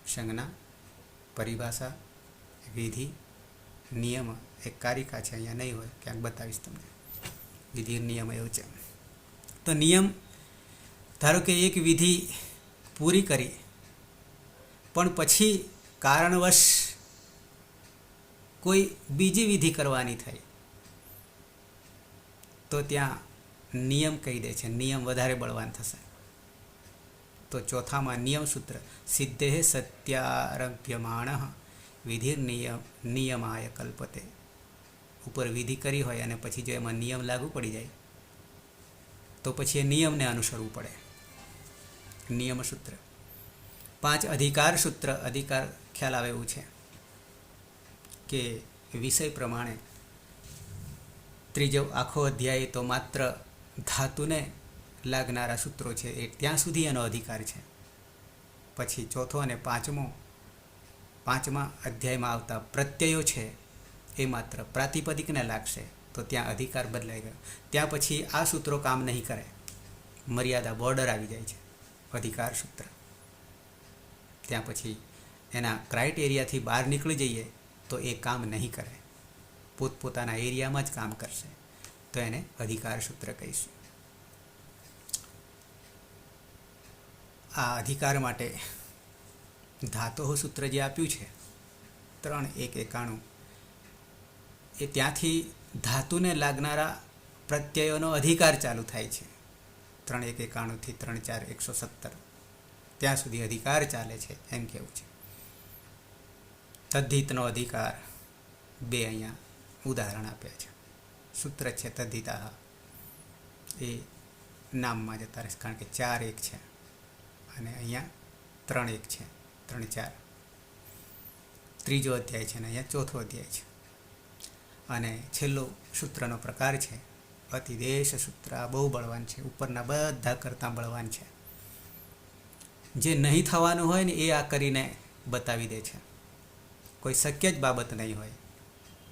સંજ્ઞા, પરિભાષા, વિધિ, નિયમ. એક કારિકા છે, અહીંયા નહીં હોય, ક્યાંક બતાવીશ તમને. વિધિ નિયમ એવું છે. તો નિયમ, ધારો કે એક વિધિ પૂરી કરી પણ પછી કારણવશ કોઈ બીજી વિધિ કરવાની થઈ તો ત્યાં નિયમ કહી દે છે, નિયમ વધારે બળવાન થશે. તો ચોથામાં નિયમ સૂત્ર, સિદ્ધે સત્યારભ્યમાણ વિધિ નિયમાય કલ્પતે. ઉપર વિધિ કરી હોય અને પછી જો એમાં નિયમ લાગુ પડી જાય તો પછી એ નિયમને અનુસરવું પડે. નિયમ સૂત્ર. 5 અધિકાર સૂત્ર. અધિકાર ખ્યાલ આવે એવું છે કે વિષય પ્રમાણે ત્રીજો આખો અધ્યાય તો માત્ર ધાતુને લાગનારા સૂત્રો છે, એ ત્યાં સુધી એનો અધિકાર છે. પછી ચોથો અને પાંચમા અધ્યાયમાં આવતા પ્રત્યયો છે એ માત્ર પ્રાતિપદિકને લાગશે, તો ત્યાં અધિકાર બદલાઈ ગયો. ત્યાં પછી આ સૂત્રો કામ નહીં કરે, મર્યાદા, બોર્ડર આવી જાય છે અધિકાર સૂત્ર. ત્યાં પછી એના ક્રાઇટેરિયાથી બહાર નીકળી જઈએ તો એ કામ નહીં કરે, પોતપોતાના એરિયામાં જ કામ કરશે, તો એને અધિકાર સૂત્ર કહીશું. આ અધિકાર માટે ધાતોહ સૂત્ર જે આપ્યું છે 3:1:91, એ ત્યાંથી ધાતુને લાગનારા પ્રત્યયોનો અધિકાર ચાલુ થાય છે. 3:1:91 થી 3:4:117 ત્યાં સુધી અધિકાર ચાલે છે એમ કેવું છે. તદ્ધિતનો અધિકાર 2 અહીંયા ઉદાહરણ આપ્યા છે. સૂત્ર છે તદ્ધિતા, એ નામમાં જતા રહેશે કારણ કે 4:1 છે અને અહીંયા 3:1 છે, 3:4. ત્રીજો અધ્યાય છે અને અહીંયા ચોથો અધ્યાય છે. અને છેલ્લો સૂત્રનો પ્રકાર છે અતિદેશ સૂત્ર. આ બહુ બળવાન છે, ઉપરના બધા કરતાં બળવાન છે. જે નહીં થવાનું હોય ને એ આ કરીને બતાવી દે છે. કોઈ શક્ય જ બાબત નહીં હોય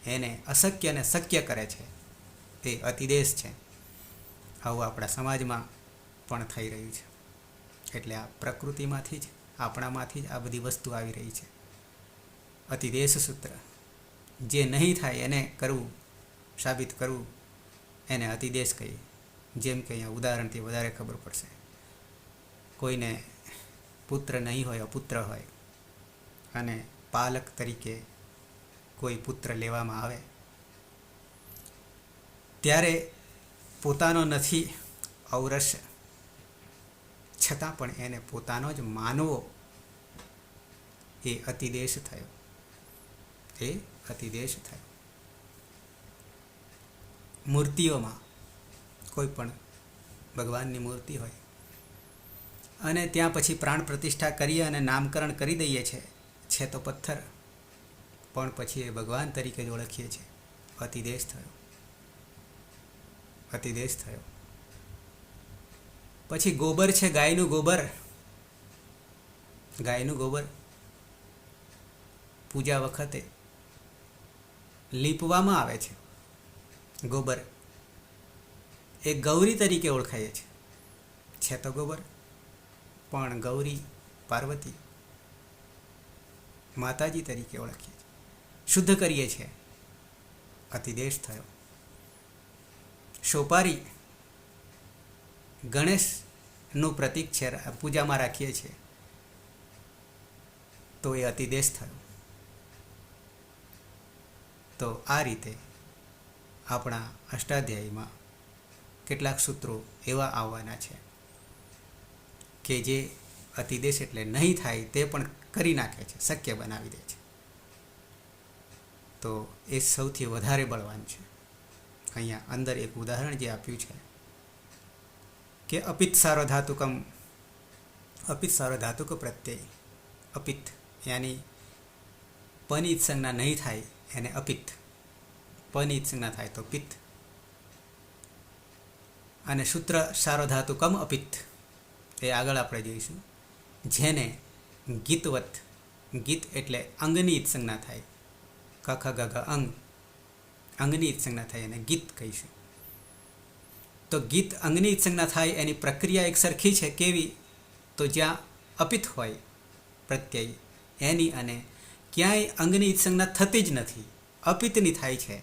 એને અશક્યને શક્ય કરે છે, એ અતિદેશ છે. આવું આપણા સમાજમાં પણ થઈ રહ્યું છે. એટલે આ પ્રકૃતિમાંથી જ, આપણામાંથી જ આ બધી વસ્તુ આવી રહી છે. અતિદેશ સૂત્ર. જે નહીં થાય એને કરવું, સાબિત કરવું, એને અતિદેશ કહીએ. જેમ કે અહીંયા ઉદાહરણથી વધારે ખબર પડશે. કોઈને પુત્ર નહીં હોય, અપુત્ર હોય, અને પાલક તરીકે કોઈ પુત્ર લેવામાં આવે ત્યારે પોતાનો નથી ઔરસ, છતાં પણ એને પોતાનો જ માનવો, એ અતિદેશ થયો. એ અતિદેશ થયો. મૂર્તિઓમાં કોઈ પણ ભગવાનની મૂર્તિ હોય અને ત્યાં પછી પ્રાણ પ્રતિષ્ઠા કરીએ અને નામકરણ કરી દઈએ છે તો પથ્થર, પણ પછી એ ભગવાન તરીકે જ ઓળખીએ છીએ. અતિદેશ થયો. અતિદેશ થયો. પછી ગોબર છે, ગાયનું ગોબર. ગાયનું ગોબર પૂજા વખતે લીપવામાં આવે છે. ગોબર એ ગૌરી તરીકે ઓળખાય છે તો ગોબર, પણ ગૌરી પાર્વતી માતાજી તરીકે ઓળખીએ છીએ, શુદ્ધ કરીએ છીએ, અતિદેશ થયો. સોપારી ગણેશનું પ્રતીક છે, પૂજામાં રાખીએ છીએ, તો એ અતિદેશ થયો. તો આ રીતે આપણા અષ્ટાધ્યાયીમાં કેટલાક સૂત્રો એવા આવવાના છે કે જે અતિદેશ એટલે નહીં થાય તે પણ કરી નાખે છે, શક્ય બનાવી દે છે. તો એ સૌથી વધારે બળવાન છે. અહીંયા અંદર એક ઉદાહરણ જે આપ્યું છે કે અપિત સાર્વધાતુક પ્રત્યય, અપિત યાની પની સંજ્ઞા નહીં થાય એને અપિત, પની સંજ્ઞા થાય તો પિત્ત. અને સૂત્ર સાર્વધાતુકમ અપિત્ત એ આગળ આપણે જોઈશું. જેને ગીતવત, ગીત એટલે અંગની સંજ્ઞા થાય, કખ ગઘ અંગ, અંગની સંજ્ઞા થાય એને ગીત કહીશું. તો ગીત અંગની સંજ્ઞા થાય એની પ્રક્રિયા એક સરખી છે. કેવી? તો જ્યાં અપિત હોય પ્રત્યય એની અને ક્યાંય અંગની સંજ્ઞા થતી જ નથી, અપિતની થાય છે,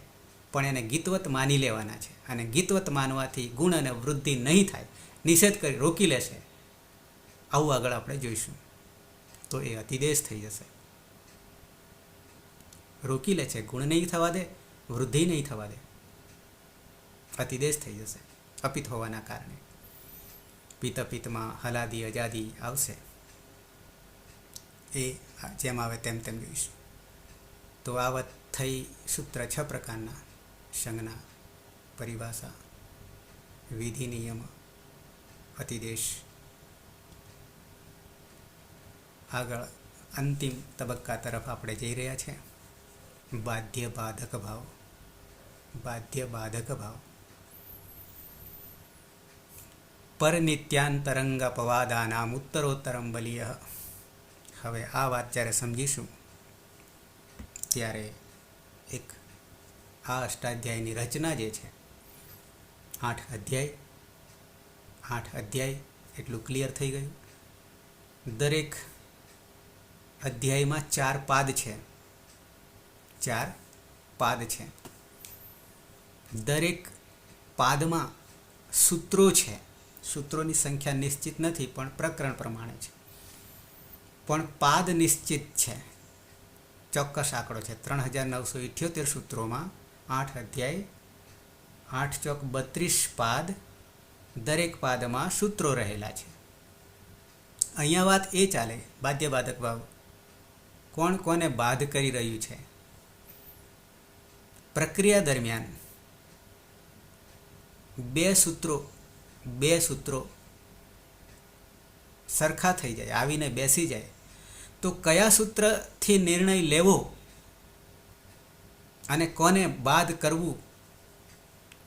પણ એને ગીતવત માની લેવાના છે. અને ગીતવત માનવાથી ગુણ અને વૃદ્ધિ નહીં થાય, નિષેધ કરી રોકી લેશે. આવું આગળ આપણે જોઈશું. તો એ અતિદેશ થઈ જશે. રોકી લે છે, ગુણ નહીં થવા દે, વૃદ્ધિ નહીં થવા દે, અતિદેશ થઈ જશે અપિત હોવાના કારણે. પિત્તમાં હલાદી અજાદી આવશે, એ જેમ આવે તેમ તેમ જોઈશું. તો આ વાત થઈ સૂત્ર 6 પ્રકારના: સંજ્ઞા, પરિભાષા, વિધિ, નિયમ, અતિદેશ. આગળ અંતિમ તબક્કા તરફ આપણે જઈ રહ્યા છીએ. બાધ્ય બાધક ભાવ. બાધ્ય બાધક ભાવ પરનિત્યાંતરંગપવાદાનામ ઉત્તરોત્તરમ બલીય. હવે આ વાત જ્યારે સમજીશું ત્યારે એક આ અષ્ટાધ્યાયની રચના જે છે, 8 અધ્યાય એટલું ક્લિયર થઈ ગયું. દરેક અધ્યાયમાં 4 પાદ છે, 4 પાદ છે. દરેક પાદમાં સૂત્રો છે. સૂત્રોની સંખ્યા નિશ્ચિત નથી, પણ પ્રકરણ પ્રમાણે છે. પણ પાદ નિશ્ચિત છે, ચોક્કસ આંકડો છે. 3978 સૂત્રોમાં 8 અધ્યાય, 8 ચોક 32 પાદ. દરેક પાદમાં સૂત્રો રહેલા છે. અહીંયા વાત એ ચાલે, બાધ્ય બાધક ભાવ કોણ કોને બાધ કરી રહ્યું છે. પ્રક્રિયા દરમિયાન બે સૂત્રો સરખા થઈ જાય, આવીને બેસી જાય, તો કયા સૂત્રથી નિર્ણય લેવો અને કોને બાદ કરવું,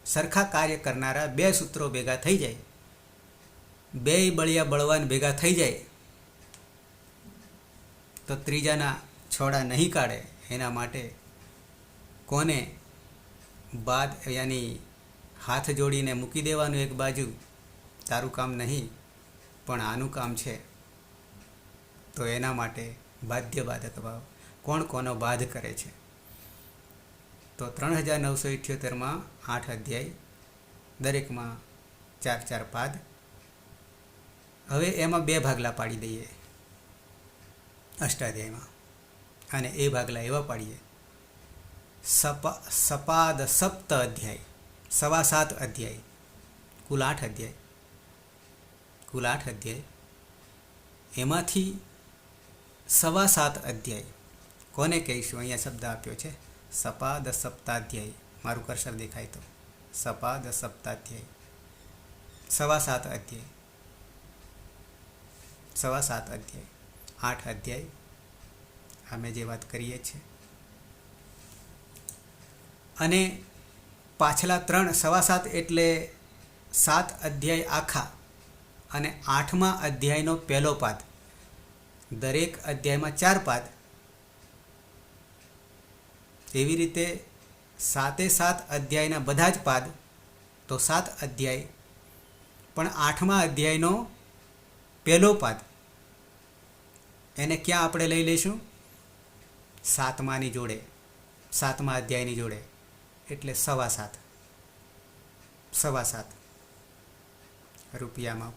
સરખા કાર્ય કરનારા 2 સૂત્રો ભેગા થઈ જાય, 2 બળિયા બળવાન ભેગા થઈ જાય, તો ત્રીજાના છોડા નહીં કાઢે. એના માટે કોને બાદ યાની હાથ જોડીને મૂકી દેવાનું એક બાજુ, તારું કામ નહીં પણ આનું કામ છે. તો એના માટે બાધ્ય બાધક ભાવ, કોણ કોનો બાધ કરે છે. તો 3978માં 8 અધ્યાય, દરેકમાં 4 પાદ. હવે એમાં 2 ભાગલા પાડી દઈએ અષ્ટાધ્યાયમાં, અને એ ભાગલા એવા પાડીએ: સપાદ સપ્ત અધ્યાય, 7.25 અધ્યાય, કુલ 8 અધ્યાય. કુલ 8 અધ્યાય, એમાંથી 7.25 અધ્યાય કોને કહીશું? અહીંયા શબ્દ આપ્યો છે સપાદ સપ્તાધ્યાય. મારું કર્સર દેખાય તો સપાદ સપ્તાધ્યાય, 7.25 અધ્યાય, 7.25 અધ્યાય, 8 અધ્યાય. અમે જે વાત કરીએ છીએ. અને પાછલા 3 7.25 એટલે 7 અધ્યાય આખા, અને 8મા અધ્યાયનો પહેલો પાદ. દરેક અધ્યાયમાં 4 પાદ. એવી રીતે 7 અધ્યાયના બધા જ પાદ, તો 7 અધ્યાય. પણ 8મા અધ્યાયનો પહેલો પાદ એને ક્યાં આપણે લઈ લઈશું? 7માની જોડે, 7મા અધ્યાયની જોડે, એટલે 7.25 રૂપિયામાં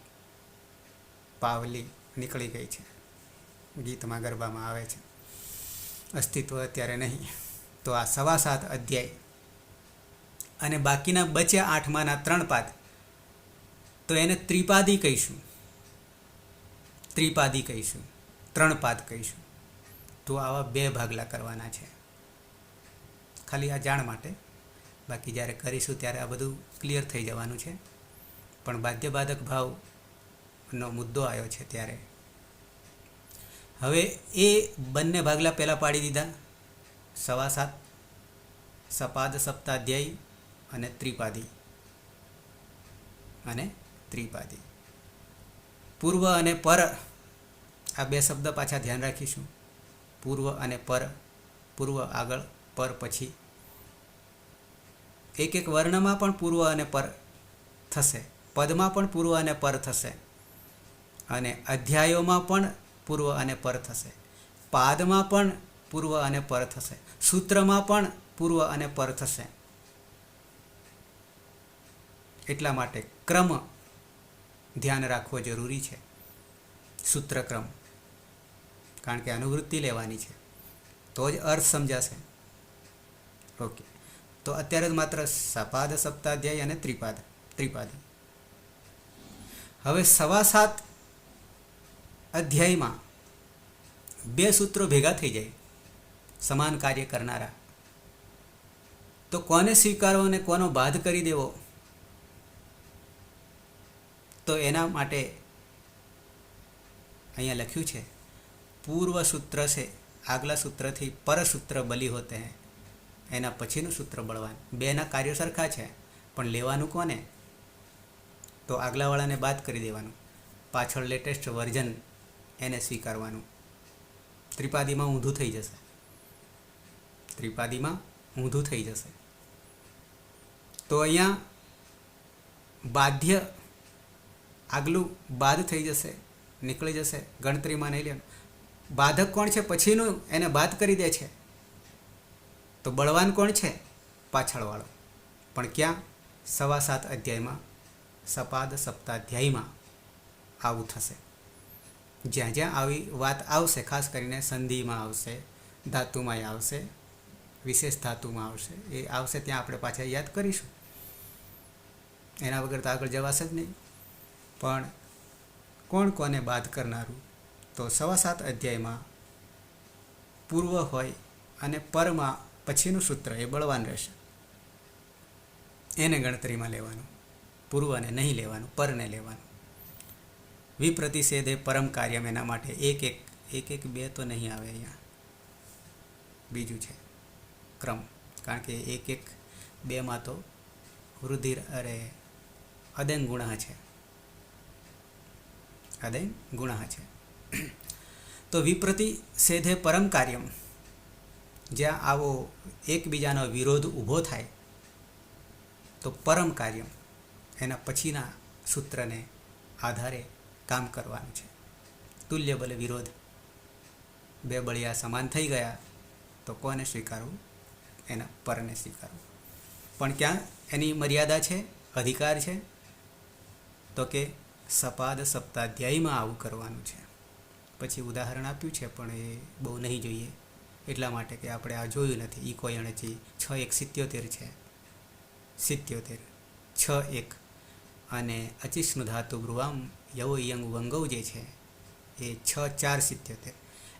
પાવલી નીકળી ગઈ છે. ગીતમાં ગરબામાં આવે છે, અસ્તિત્વ અત્યારે નહીં. તો આ 7.25 અધ્યાય અને બાકીના બચ્યા 8માના 3 પાદ, તો એને ત્રિપાદી કહીશું. 3 પાદ કહીશું. તો આવા 2 ભાગલા કરવાના છે. ખાલી આ જાણ માટે, બાકી જ્યારે કરીશું ત્યારે આ બધું ક્લિયર થઈ જવાનું છે. પણ બાધ્યબાધક ભાવનો મુદ્દો આવ્યો છે ત્યારે હવે એ બંને ભાગલા પહેલાં પાડી દીધા. 7.25 સપાદ સપ્તાધ્યાયી અને ત્રિપાદી. પૂર્વ અને પર, આ 2 શબ્દ પાછા ધ્યાન રાખીશું. પૂર્વ અને પર, પૂર્વ આગળ, પર પછી. એક વર્ણમાં પણ પૂર્વ અને પર થશે, પદમાં પણ પૂર્વ અને પર થશે, અને અધ્યાયોમાં પણ પૂર્વ અને પર થશે, પાદમાં પણ પૂર્વ અને પર થશે, સૂત્રમાં પણ પૂર્વ અને પર થશે. એટલા માટે ક્રમ ધ્યાન રાખવો જરૂરી છે. સૂત્રક્રમ, કારણ કે અનુવૃત્તિ લેવાની છે, તો જ અર્થ સમજાશે. ઓકે, તો અત્યારે જ માત્ર સપાદ સપ્તાધ્યાય અને ત્રિપાદી. હવે 7.25 અધ્યાયમાં 2 સૂત્રો ભેગા થઈ જાય, સમાન કાર્ય કરનારા. તો કોને સ્વીકારવો અને કોનો બાદ કરી દેવો? તો એના માટે અહીંયા લખ્યું છે, પૂર્વ સૂત્ર છે, આગલા સૂત્રથી પરસૂત્ર બલી હોતે હૈ, એના પછીનું સૂત્ર બળવાન. 2ના કાર્યો સરખા છે, પણ લેવાનું કોને? તો આગલાવાળાને બાદ કરી દેવાનું, પાછળ લેટેસ્ટ વર્ઝન એને સ્વીકારવાનું. ત્રિપાદીમાં ઊંધું થઈ જશે. તો અહીંયા બાધ્ય આગલું બાદ થઈ જશે, નીકળી જશે, ગણતરીમાં નહીં લેવાનું. બાધક કોણ છે? પછીનું, એને બાદ કરી દે છે. તો બળવાન કોણ છે? પાછળવાળો. પણ ક્યાં? 7.25 અધ્યાયમાં, સપાદ સપ્તાધ્યાયમાં આવું થશે. જ્યાં જ્યાં આવી વાત આવશે, ખાસ કરીને સંધિમાં આવશે, ધાતુમાં આવશે, વિશેષ ધાતુમાં આવશે, એ આવશે ત્યાં આપણે પાછા યાદ કરીશું. એના વગર તો આગળ જવાશે જ નહીં. પણ કોણ કોને બાદ કરનારું? તો 7.25 અધ્યાયમાં પૂર્વ હોય અને પરમાં પછીનું સૂત્ર એ બળવાન રહેશે. એને ગણતરીમાં લેવાનું, પૂર્વને નહીં લેવાનું, પરને લેવાનું. વિપ્રતિષેધે પરમ કાર્યમ, એના માટે એક 2 તો નહીં આવે અહીંયા. બીજું છે ક્રમ, કારણ કે 1-2માં તો રુધિર અદૈન ગુણ છે. તો વિપ્રતિષેધે પરમ કાર્યમ, જ્યાં આવો એકબીજાનો વિરોધ ઊભો થાય તો પરમ કાર્યમ, એના પછીના સૂત્રને આધારે કામ કરવાનું છે. તુલ્ય બલ વિરોધ, 2 બળિયા સમાન થઈ ગયા તો કોને સ્વીકારવું? એના પરને સ્વીકારવું. પણ ક્યાં એની મર્યાદા છે, અધિકાર છે? તો કે સપાદ સપ્તાધ્યાયમાં આવું કરવાનું છે. પછી ઉદાહરણ આપ્યું છે, પણ એ બહુ નહીં જોઈએ, એટલા માટે કે આપણે આ જોયું નથી. ઈકો એણચી 6-1-77 છે, 77 6-1, અને અચિષ્ણુ ધાતુ બ્રુવામ યવો યંગ વંગવ જે છે એ 6-4-77,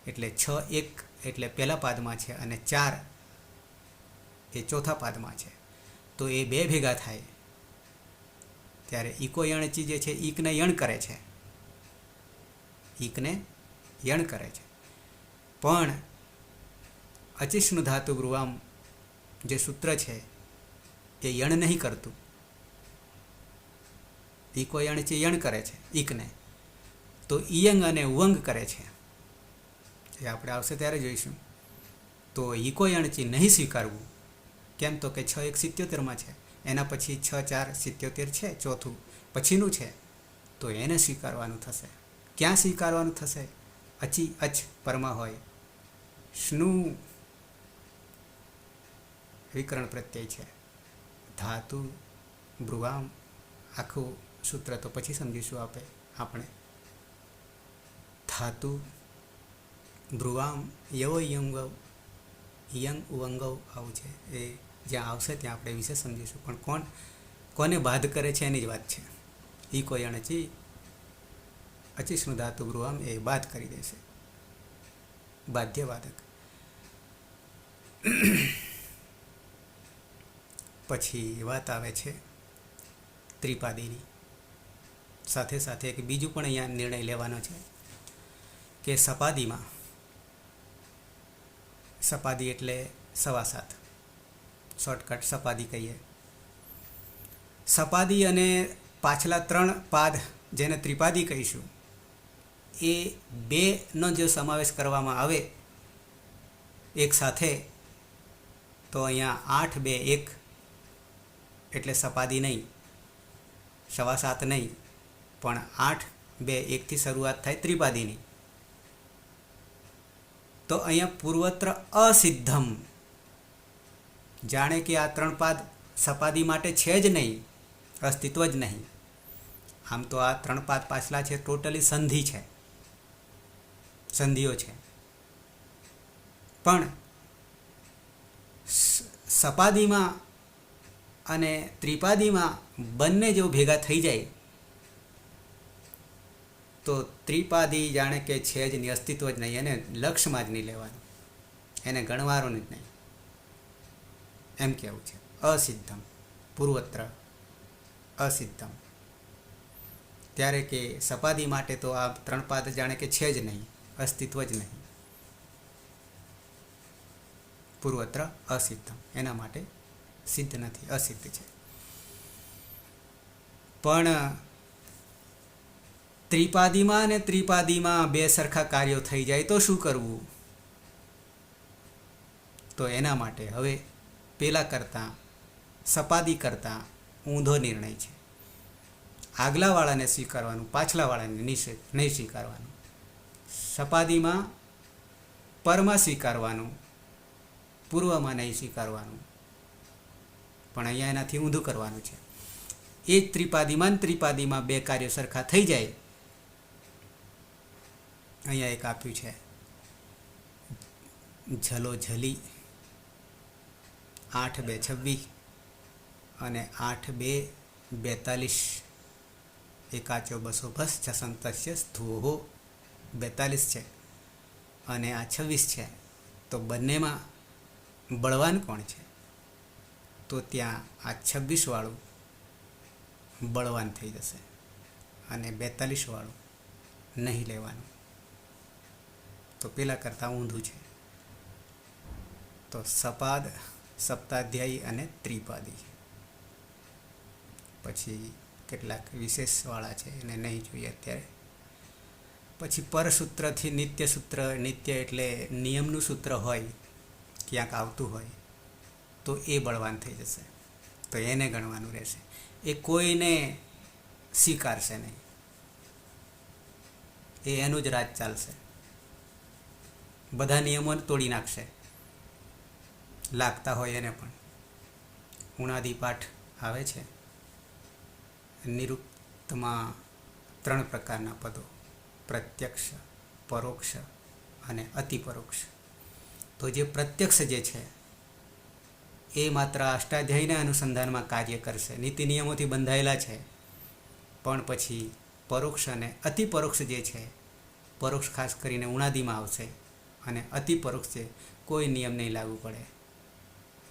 એટલે 6-1 એટલે પહેલા પાદમાં છે, અને 4 એ ચોથા પાદમાં છે. તો એ 2 ભેગા થાય ત્યારે ઈકો યણચી જે છે ઈકને યણ કરે છે, પણ અચિષ્ણુ ધાતુ બ્રુવામ જે સૂત્ર છે એ યણ નહીં કરતું. ઈકો યણચી યણ કરે છે ઈકને, તો ઈયંગ અને ઉવંગ કરે છે. એ આપણે આવશે ત્યારે જોઈશું. તો ઈકો યણચી નહીં સ્વીકારવું. કેમ? તો કે 6-1-77માં છે, એના પછી 6-4-77 છે, ચોથું પછીનું છે, તો એને સ્વીકારવાનું થશે. ક્યાં સ્વીકારવાનું થશે? અચી અચ પરમાં હોય. સ્નું વિકરણ પ્રત્યય છે. ધાતુ બ્રુવામ આખું સૂત્ર તો પછી સમજીશું આપણે. ધાતુ બ્રુવામ યવો યંગવ યંગ ઉવંગવ આવું છે. એ જ્યાં આવશે ત્યાં આપણે વિશે સમજીશું. પણ કોને બાદ કરે છે એની જ વાત છે. ઈ કોઈ અણચી અચીસનું ધાતુ બ્રુવામ એ બાદ કરી દેશે. બાધ્યવાદક. પછી વાત આવે છે ત્રિપાદીની. સાથે સાથે એક બીજું પણ અહીંયા નિર્ણય લેવાનો છે કે સપાદીમાં, સપાદી એટલે 7.25, શોર્ટકટ સપાદી કહીએ. સપાદી અને પાછલા 3 પાદ જેને ત્રિપાદી કહીશું, એ બેનો જો સમાવેશ કરવામાં આવે એક સાથે, તો અહીંયા 8, 2, 1 એટલે સપાદી નહીં, 7.25 નહીં, પણ 8, 2, 1થી શરૂઆત થાય ત્રિપાદીની. તો અહીંયા પૂર્વત્ર અસિદ્ધમ, જાણે કે આ 3 પાદ સપાદી માટે છે જ નહીં, અસ્તિત્વ જ નહીં. આમ તો આ 3 પાદ પાછલા છે ટોટલી સંધિ છે, સંધિઓ છે. પણ સપાદીમાં અને ત્રિપાદીમાં બંને જો ભેગા થઈ જાય તો ત્રિપાદી જાણે કે છે જ નહીં, અસ્તિત્વ જ નહીં, એને લક્ષમાં જ નહીં લેવાનું, એને ગણવાનું જ નહીં, એમ કહેવું છે. અસિદ્ધમ, પૂર્વત્ર અસિદ્ધમ. ત્યારે કે સપાદી માટે તો આ 3 પાદ જાણે કે છે જ નહીં, અસ્તિત્વ જ નહીં, પૂર્વત્ર અસિદ્ધમ, એના માટે સિદ્ધ નથી, અસિદ્ધ છે. પણ ત્રિપાદીમાં અને ત્રિપાદીમાં બે સરખા કાર્યો થઈ જાય તો શું કરવું? તો એના માટે હવે પેલા કરતાં, સપાદી કરતાં ઊંધો નિર્ણય છે. આગલાવાળાને સ્વીકારવાનું, પાછલાવાળાને નહીં સ્વીકારવાનું. સપાદીમાં પરમાં સ્વીકારવાનું, પૂર્વમાં નહીં સ્વીકારવાનું. પણ અહીંયા એનાથી ઊંધું કરવાનું છે. એ જ ત્રિપાદીમાં બે કાર્યો સરખા થઈ જાય. અહીંયા એક આપ્યું છે ઝલો ઝલી 8, 2, 26 અને 8, 2, 42, એકાચો 200 ભસ છસંતસ્ય સ્થૂહો 42 છે અને આ 26 છે. તો બંનેમાં બળવાન કોણ છે? તો ત્યાં આ 26 વાળું બળવાન થઈ જશે અને 42 વાળું નહીં લેવાનું. તો પેલા કરતાં ઊંધું છે. તો સપાદ, સપ્તાધ્યાયી અને ત્રિપાદી. પછી કેટલાક વિશેષવાળા છે, એને નહીં જોઈએ અત્યારે. પછી પરસૂત્રથી નિત્ય સૂત્ર, નિત્ય એટલે નિયમનું સૂત્ર હોય, ક્યાંક આવતું હોય તો એ બળવાન થઈ જશે. તો એને ગણવાનું રહેશે. એ કોઈને સ્વીકારશે નહીં, એ એનું જ રાજ ચાલશે. બધા નિયમો તોડી નાખશે, લાગતા હોય એને પણ. ઉણાદી પાઠ આવે છે. નિરુક્તમાં 3 પ્રકારના પદો: પ્રત્યક્ષ, પરોક્ષ અને અતિપરોક્ષ. તો જે પ્રત્યક્ષ જે છે એ માત્ર અષ્ટાધ્યાયીના અનુસંધાનમાં કાર્ય કરશે, નીતિ નિયમોથી બંધાયેલા છે. પણ પછી પરોક્ષ અને અતિપરોક્ષ જે છે, પરોક્ષ ખાસ કરીને ઉણાદીમાં આવશે અને અતિપરોક્ષ છે કોઈ નિયમ નહીં લાગુ પડે.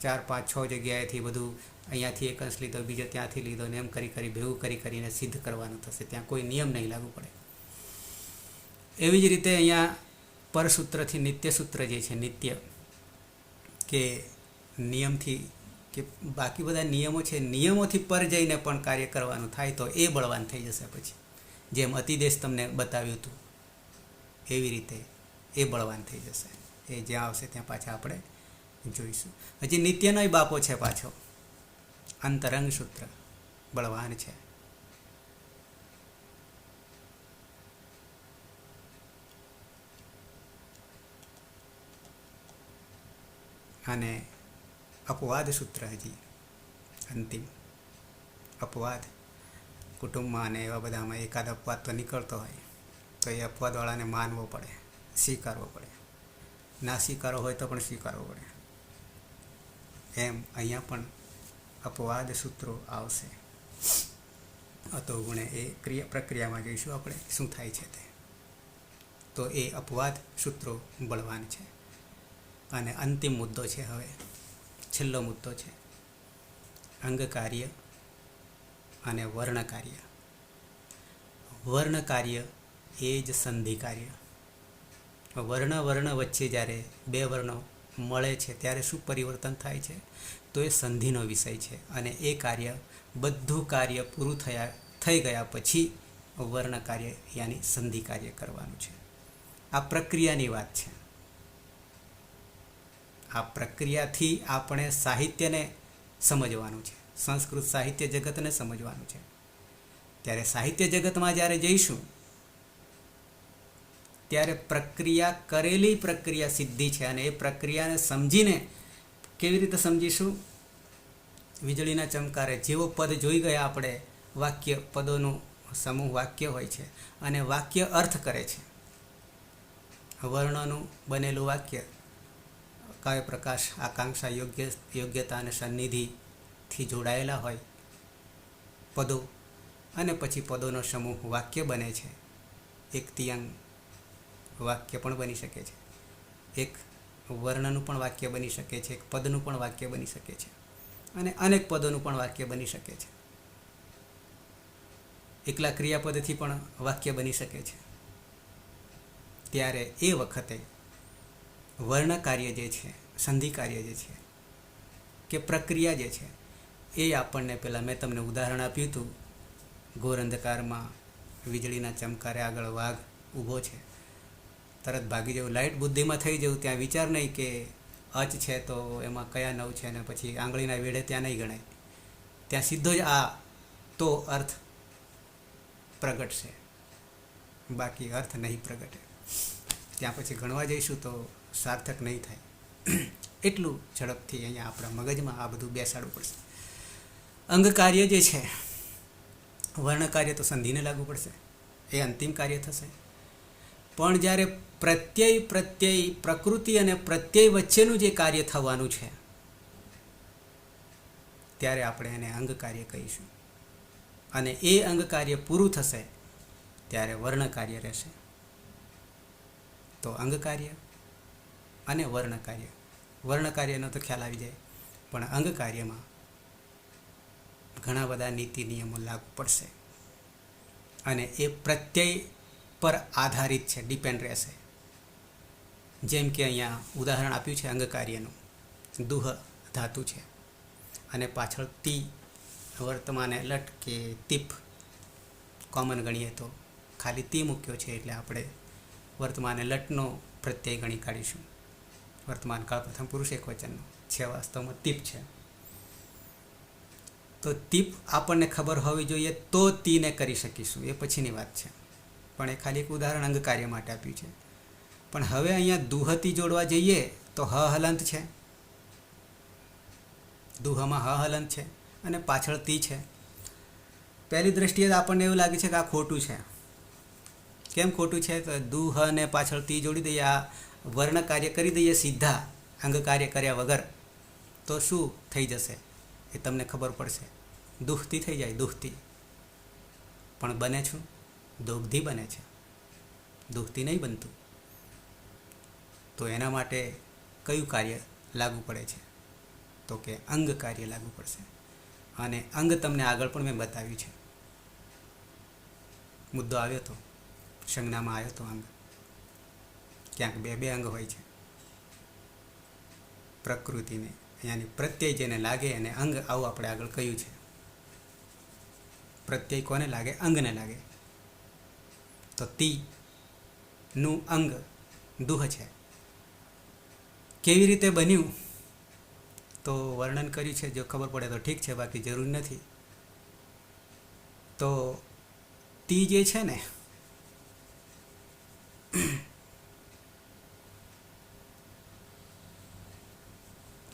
4, 5, 6 જગ્યાએથી બધું, અહીંયાથી એક અંશ લીધો, બીજો ત્યાંથી લીધો ને એમ કરી ભેગું કરીને સિદ્ધ કરવાનું થશે. ત્યાં કોઈ નિયમ નહીં લાગુ પડે. એવી જ રીતે અહીંયા પરસૂત્રથી નિત્ય સૂત્ર જે છે, નિત્ય કે નિયમથી, કે બાકી બધા નિયમો છે, નિયમોથી પર જઈને પણ કાર્ય કરવાનું થાય તો એ બળવાન થઈ જશે. પછી જેમ અતિદેશ તમને બતાવ્યું હતું એવી રીતે એ બળવાન થઈ જશે. એ જ્યાં આવશે ત્યાં પાછા આપણે જોઈશું. હજી નિત્યનોય બાપો છે પાછો. અંતરંગ સૂત્ર બળવાન છે. અને અપવાદ સૂત્ર હજી અંતિમ અપવાદ. કુટુંબમાં અને એવા બધામાં એકાદ અપવાદ તો નીકળતો હોય, તો એ અપવાદવાળાને માનવો પડે, સ્વીકારવો પડે. ના સ્વીકારવો હોય તો પણ સ્વીકારવો પડે. એમ અહીંયા પણ અપવાદ સૂત્રો આવશે. અતો ગુણે એ પ્રક્રિયામાં જોઈશું આપણે શું થાય છે તે. તો એ અપવાદ સૂત્રો બળવાન છે. અને અંતિમ મુદ્દો છે, હવે છેલ્લો મુદ્દો છે અંગ કાર્ય અને વર્ણ કાર્ય. વર્ણ કાર્ય એ જ સંધિ કાર્ય. વર્ણ વચ્ચે જ્યારે બે વર્ણો મળે છે ત્યારે શું પરિવર્તન થાય છે? તો એ સંધિનો વિષય છે. અને એ કાર્ય, બધું કાર્ય પૂરું થઈ ગયા પછી વર્ણ કાર્ય યાની સંધિ કાર્ય કરવાનું છે. આ પ્રક્રિયાની વાત છે. આ પ્રક્રિયાથી આપણે સાહિત્યને સમજવાનું છે, સંસ્કૃત સાહિત્ય જગતને સમજવાનું છે. ત્યારે સાહિત્ય જગતમાં જ્યારે જઈશું ત્યારે કરેલી પ્રક્રિયા સિદ્ધિ છે. અને એ પ્રક્રિયાને સમજીને કેવી રીતે સમજીશું? વીજળીના ચમકારે જેવો પદ જોઈ ગયા આપણે, વાક્ય, પદોનું સમૂહ વાક્ય હોય છે અને વાક્ય અર્થ કરે છે. વર્ણોનું બનેલું વાક્ય કાવ્ય પ્રકાશ, આકાંક્ષા, યોગ્યતા અને સન્નિધિથી જોડાયેલા હોય પદો, અને પછી પદોનો સમૂહ વાક્ય બને છે. એક તિયંગ વાક્ય પણ બની શકે છે, એક વર્ણનું પણ વાક્ય બની શકે છે, એક પદનું પણ વાક્ય બની શકે છે, અને અનેક પદોનું પણ વાક્ય બની શકે છે. એકલા ક્રિયાપદથી પણ વાક્ય બની શકે છે. ત્યારે એ વખતે વર્ણ કાર્ય જે છે, સંધિ કાર્ય જે છે, કે પ્રક્રિયા જે છે, એ આપણને પહેલાં મેં તમને ઉદાહરણ આપ્યું હતું. ઘોર અંધકારમાં વીજળીના ચમકારે આગળ વાઘ ઊભો છે, તરત ભાગી જવું, લાઇટ બુદ્ધિમાં થઈ જવું, ત્યાં વિચાર નહીં કે અચ છે તો એમાં કયા નવ છે, અને પછી આંગળીના વેઢે ત્યાં નહીં ગણાય. ત્યાં સીધો જ આ તો અર્થ પ્રગટશે, બાકી અર્થ નહીં પ્રગટે. ત્યાં પછી ગણવા જઈશું તો સાર્થક નહીં થાય. એટલું ઝડપથી અહીંયા આપણા મગજમાં આ બધું બેસાડવું પડશે. અંગ કાર્ય જે છે, વર્ણ કાર્ય તો સંધિને લાગુ પડશે, એ અંતિમ કાર્ય થશે. પણ જ્યારે પ્રત્યય, પ્રકૃતિ અને પ્રત્યય વચ્ચેનું જે કાર્ય થવાનું છે, ત્યારે આપણે એને અંગ કાર્ય કહીશું. અને એ અંગ કાર્ય પૂરું થશે ત્યારે વર્ણ કાર્ય રહેશે. તો અંગ કાર્ય અને વર્ણ કાર્ય. વર્ણ કાર્યનો તો ખ્યાલ આવી જાય, પણ અંગ કાર્યમાં ઘણા બધા નીતિ નિયમો લાગુ પડશે. અને એ પ્રત્યય પર આધારિત છે, ડિપેન્ડ રહેશે. જેમ કે અહીંયા ઉદાહરણ આપ્યું છે અંગ કાર્યનું. દુહ ધાતુ છે અને પાછળ તી, વર્તમાને લટ કે તીપ કોમન ગણીએ તો ખાલી તી મૂક્યો છે, એટલે આપણે વર્તમાને લટનો પ્રત્યય ગણી કાઢીશું. વર્તમાન કાળ પ્રથમ પુરુષ એકવચનનો છે, વાસ્તવમાં તીપ છે. તો તીપ આપણને ખબર હોવી જોઈએ તો તીને કરી શકીશું, એ પછીની વાત છે. પણ એ ખાલી એક ઉદાહરણ અંગ કાર્ય માટે આપ્યું છે. પણ હવે અહીંયા દુહતી જોડવા જઈએ તો હ હલંત છે, દુહમાં હ હલંત છે અને પાછળ તી છે. પહેલી દ્રષ્ટિએ આપણને એવું લાગે છે કે આ ખોટું છે. કેમ ખોટું છે? તો દુહ ને પાછળ તી જોડી દઈએ, આ વર્ણ કાર્ય કરી દઈએ સીધા અંગ કાર્ય કર્યા વગર, તો શું થઈ જશે એ તમને ખબર પડશે. દુહતી થઈ જાય, દુહતી. પણ બને છું દોગધી બને છે, દુહતી નહીં બનતું. તો એના માટે કયું કાર્ય લાગુ પડે છે? તો કે અંગ કાર્ય લાગુ પડશે. અને અંગ તમને આગળ પણ મેં બતાવ્યું છે. મુદ્દો આવ્યો હતો, સંજ્ઞામાં આવ્યો હતો અંગ. ક્યાંક બે અંગ હોય છે પ્રકૃતિને, યાની પ્રત્યય જેને લાગે એને અંગ, આવું આપણે આગળ કહ્યું છે. પ્રત્યય કોને લાગે? અંગને લાગે. તો તીનું અંગ દુહ છે. કેવી રીતે બન્યું તો વર્ણન કર્યું છે, જો ખબર પડે તો ઠીક છે, બાકી જરૂર નથી. તો તી જે છે ને,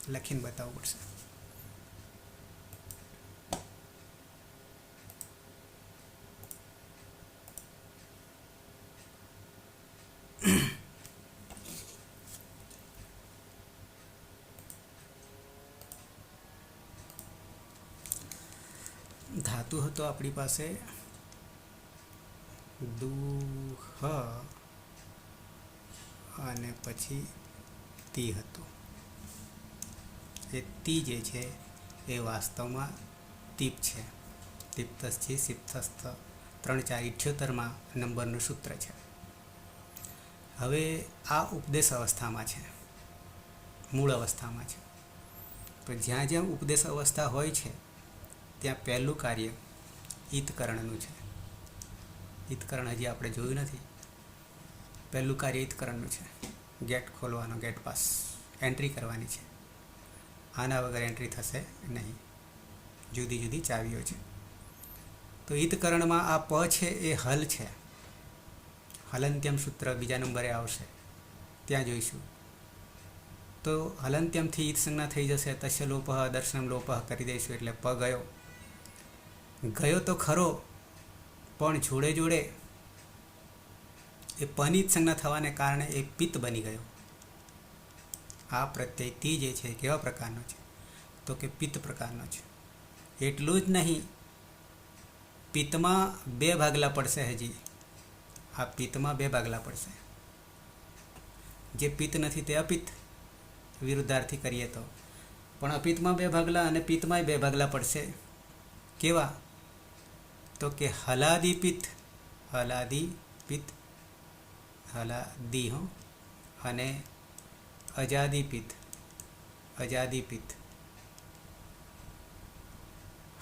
લખીને બતાવવું પડશે. ધાતુ હતો આપણી પાસે દુહ અને પછી તી હતું. એ તી જે છે એ વાસ્તવમાં તીપ છે. તીપ્તસ્થી સિપ્તસ્થ 3 4 78માં નંબરનું સૂત્ર છે. હવે આ ઉપદેશ અવસ્થામાં છે, મૂળ અવસ્થામાં છે. તો જ્યાં જ્યાં ઉપદેશ અવસ્થા હોય છે ત્યાં પહેલું કાર્ય ઈતકરણનું છે. ઈતકરણ હજી આપણે જોયું નથી. પહેલું કાર્ય ઈતકરણનું છે. ગેટ ખોલવાનો, ગેટ પાસ એન્ટ્રી કરવાની છે. આના વગર એન્ટ્રી થશે નહીં. જુદી જુદી ચાવીઓ છે. તો ઈતકરણમાં આ પ છે એ હલ છે. હલંત્યમ સૂત્ર બીજા નંબરે આવશે, ત્યાં જોઈશું. તો હલંત્યમથી ઈત સંજ્ઞા થઈ જશે. તસ્ય લોપઃ દર્શનમ લોપઃ કરી દઈશું એટલે પ ગયો. ગયો તો ખરો, પણ જોડે જોડે એ પની સંજ્ઞા થવાને કારણે એ પિત્ત બની ગયો. આ પ્રત્યય તી જે છે કેવા પ્રકારનો છે? તો કે પિત્ત પ્રકારનો છે. એટલું જ નહીં, પિત્તમાં 2 ભાગલા પડશે. હજી આ પિત્તમાં 2 ભાગલા પડશે. જે પિત્ત નથી તે અપિત્ત, વિરુદ્ધાર્થી કરીએ તો. પણ અપિત્તમાં 2 ભાગલા અને પિત્તમાંય 2 ભાગલા પડશે. કેવા? તો કે હલાદી પિત્ત, હલાદી પિત્ત, હલાદી અને અજાદી પિત્ત, અજાદી પિત્ત.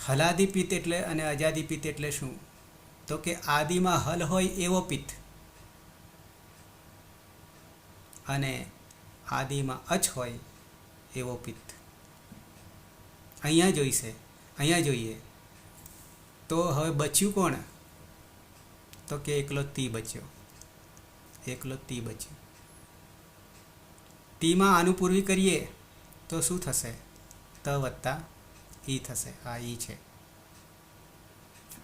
હલાદી પિત્ત એટલે અને અજાદી પિત્ત એટલે શું? તો કે આદિમાં હલ હોય એવો પિત્ત અને આદિમાં અચ હોય એવો પિત્ત. અહીંયા જોઈશે, અહીંયા જોઈએ. તો હવે બચ્યું કોણ? તો કે એકલો તી બચ્યો. એકલો તી બચ્યો. તીમાં આનું પૂર્વી કરીએ તો શું થશે? ત વત્તા ઈ થશે. આ ઈ છે.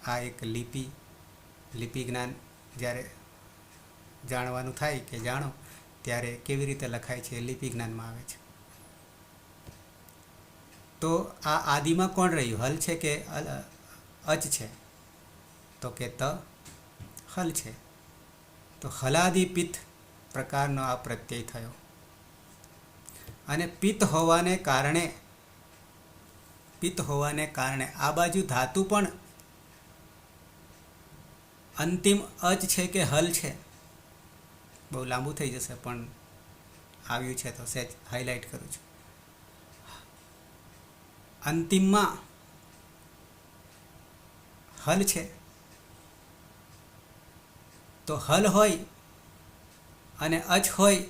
આ એક લિપિ જ્ઞાન જ્યારે જાણવાનું થાય કે જાણો ત્યારે કેવી રીતે લખાય છે એ લિપિ જ્ઞાનમાં આવે છે. તો આ આદિમાં કોણ રહ્યું? હલ છે કે અચ છે? તો કે ત હલ છે. તો હલાદી પિત્ત પ્રકારનો આ પ્રત્યય થયો. અને પિત્ત હોવાને કારણે આ બાજુ ધાતુ પણ અંતિમ અચ છે કે હલ છે? બહુ લાંબુ થઈ જશે પણ આવ્યું છે તો સહેજ હાઇલાઇટ કરું છું. અંતિમમાં હલ છે. તો હલ હોય અને અચ હોય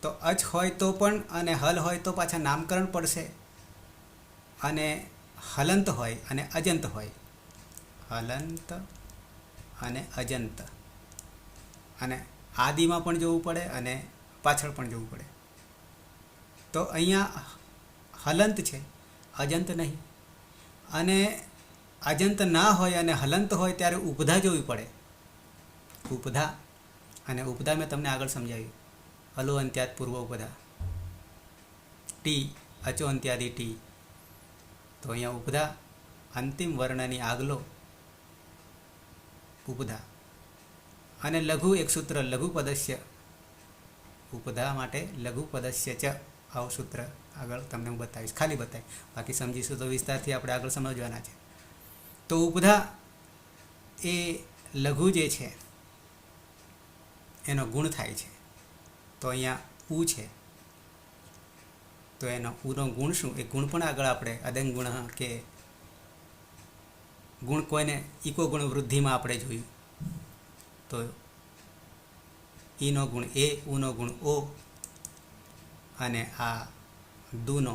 તો અચ હોય તો પણ અને હલ હોય તો પાછા નામકરણ પડશે. અને હલંત હોય અને અજંત હોય. હલંત અને અજંત. અને આદિમાં પણ જોવું પડે અને પાછળ પણ જોવું પડે. તો અહીંયા હલંત છે, અજંત નહીં. અને અજંત ના હોય અને હલંત હોય ત્યારે ઉપધા જોવી પડે. ઉપધા. અને ઉપધા મેં તમને આગળ સમજાવ્યું. હલો અંત્યાદ પૂર્વ ઉપધા. T Acho અંત્યાદી T. તો અહીંયા ઉપધા અંતિમ વર્ણની આગલો ઉપધા. અને લઘુ એક સૂત્ર લઘુ પદસ્ય ઉપધા માટે લઘુ પદસ્ય ચ આવું સૂત્ર આગળ તમને હું બતાવીશ. ખાલી બતાવીશ, બાકી સમજીશું તો વિસ્તારથી આપણે આગળ સમજવાના છે. તો ઉપધા એ લઘુ જે છે એનો ગુણ થાય છે. તો અહીંયા ઉ છે તો એનો ઉનો ગુણ શું? એ ગુણ પણ આગળ આપણે અદંગ ગુણ કે ગુણ કોઈને ઇકો ગુણ વૃદ્ધિમાં આપણે જોયું. તો ઈનો ગુણ એ, ઉનો ગુણ ઓ અને આ દુનો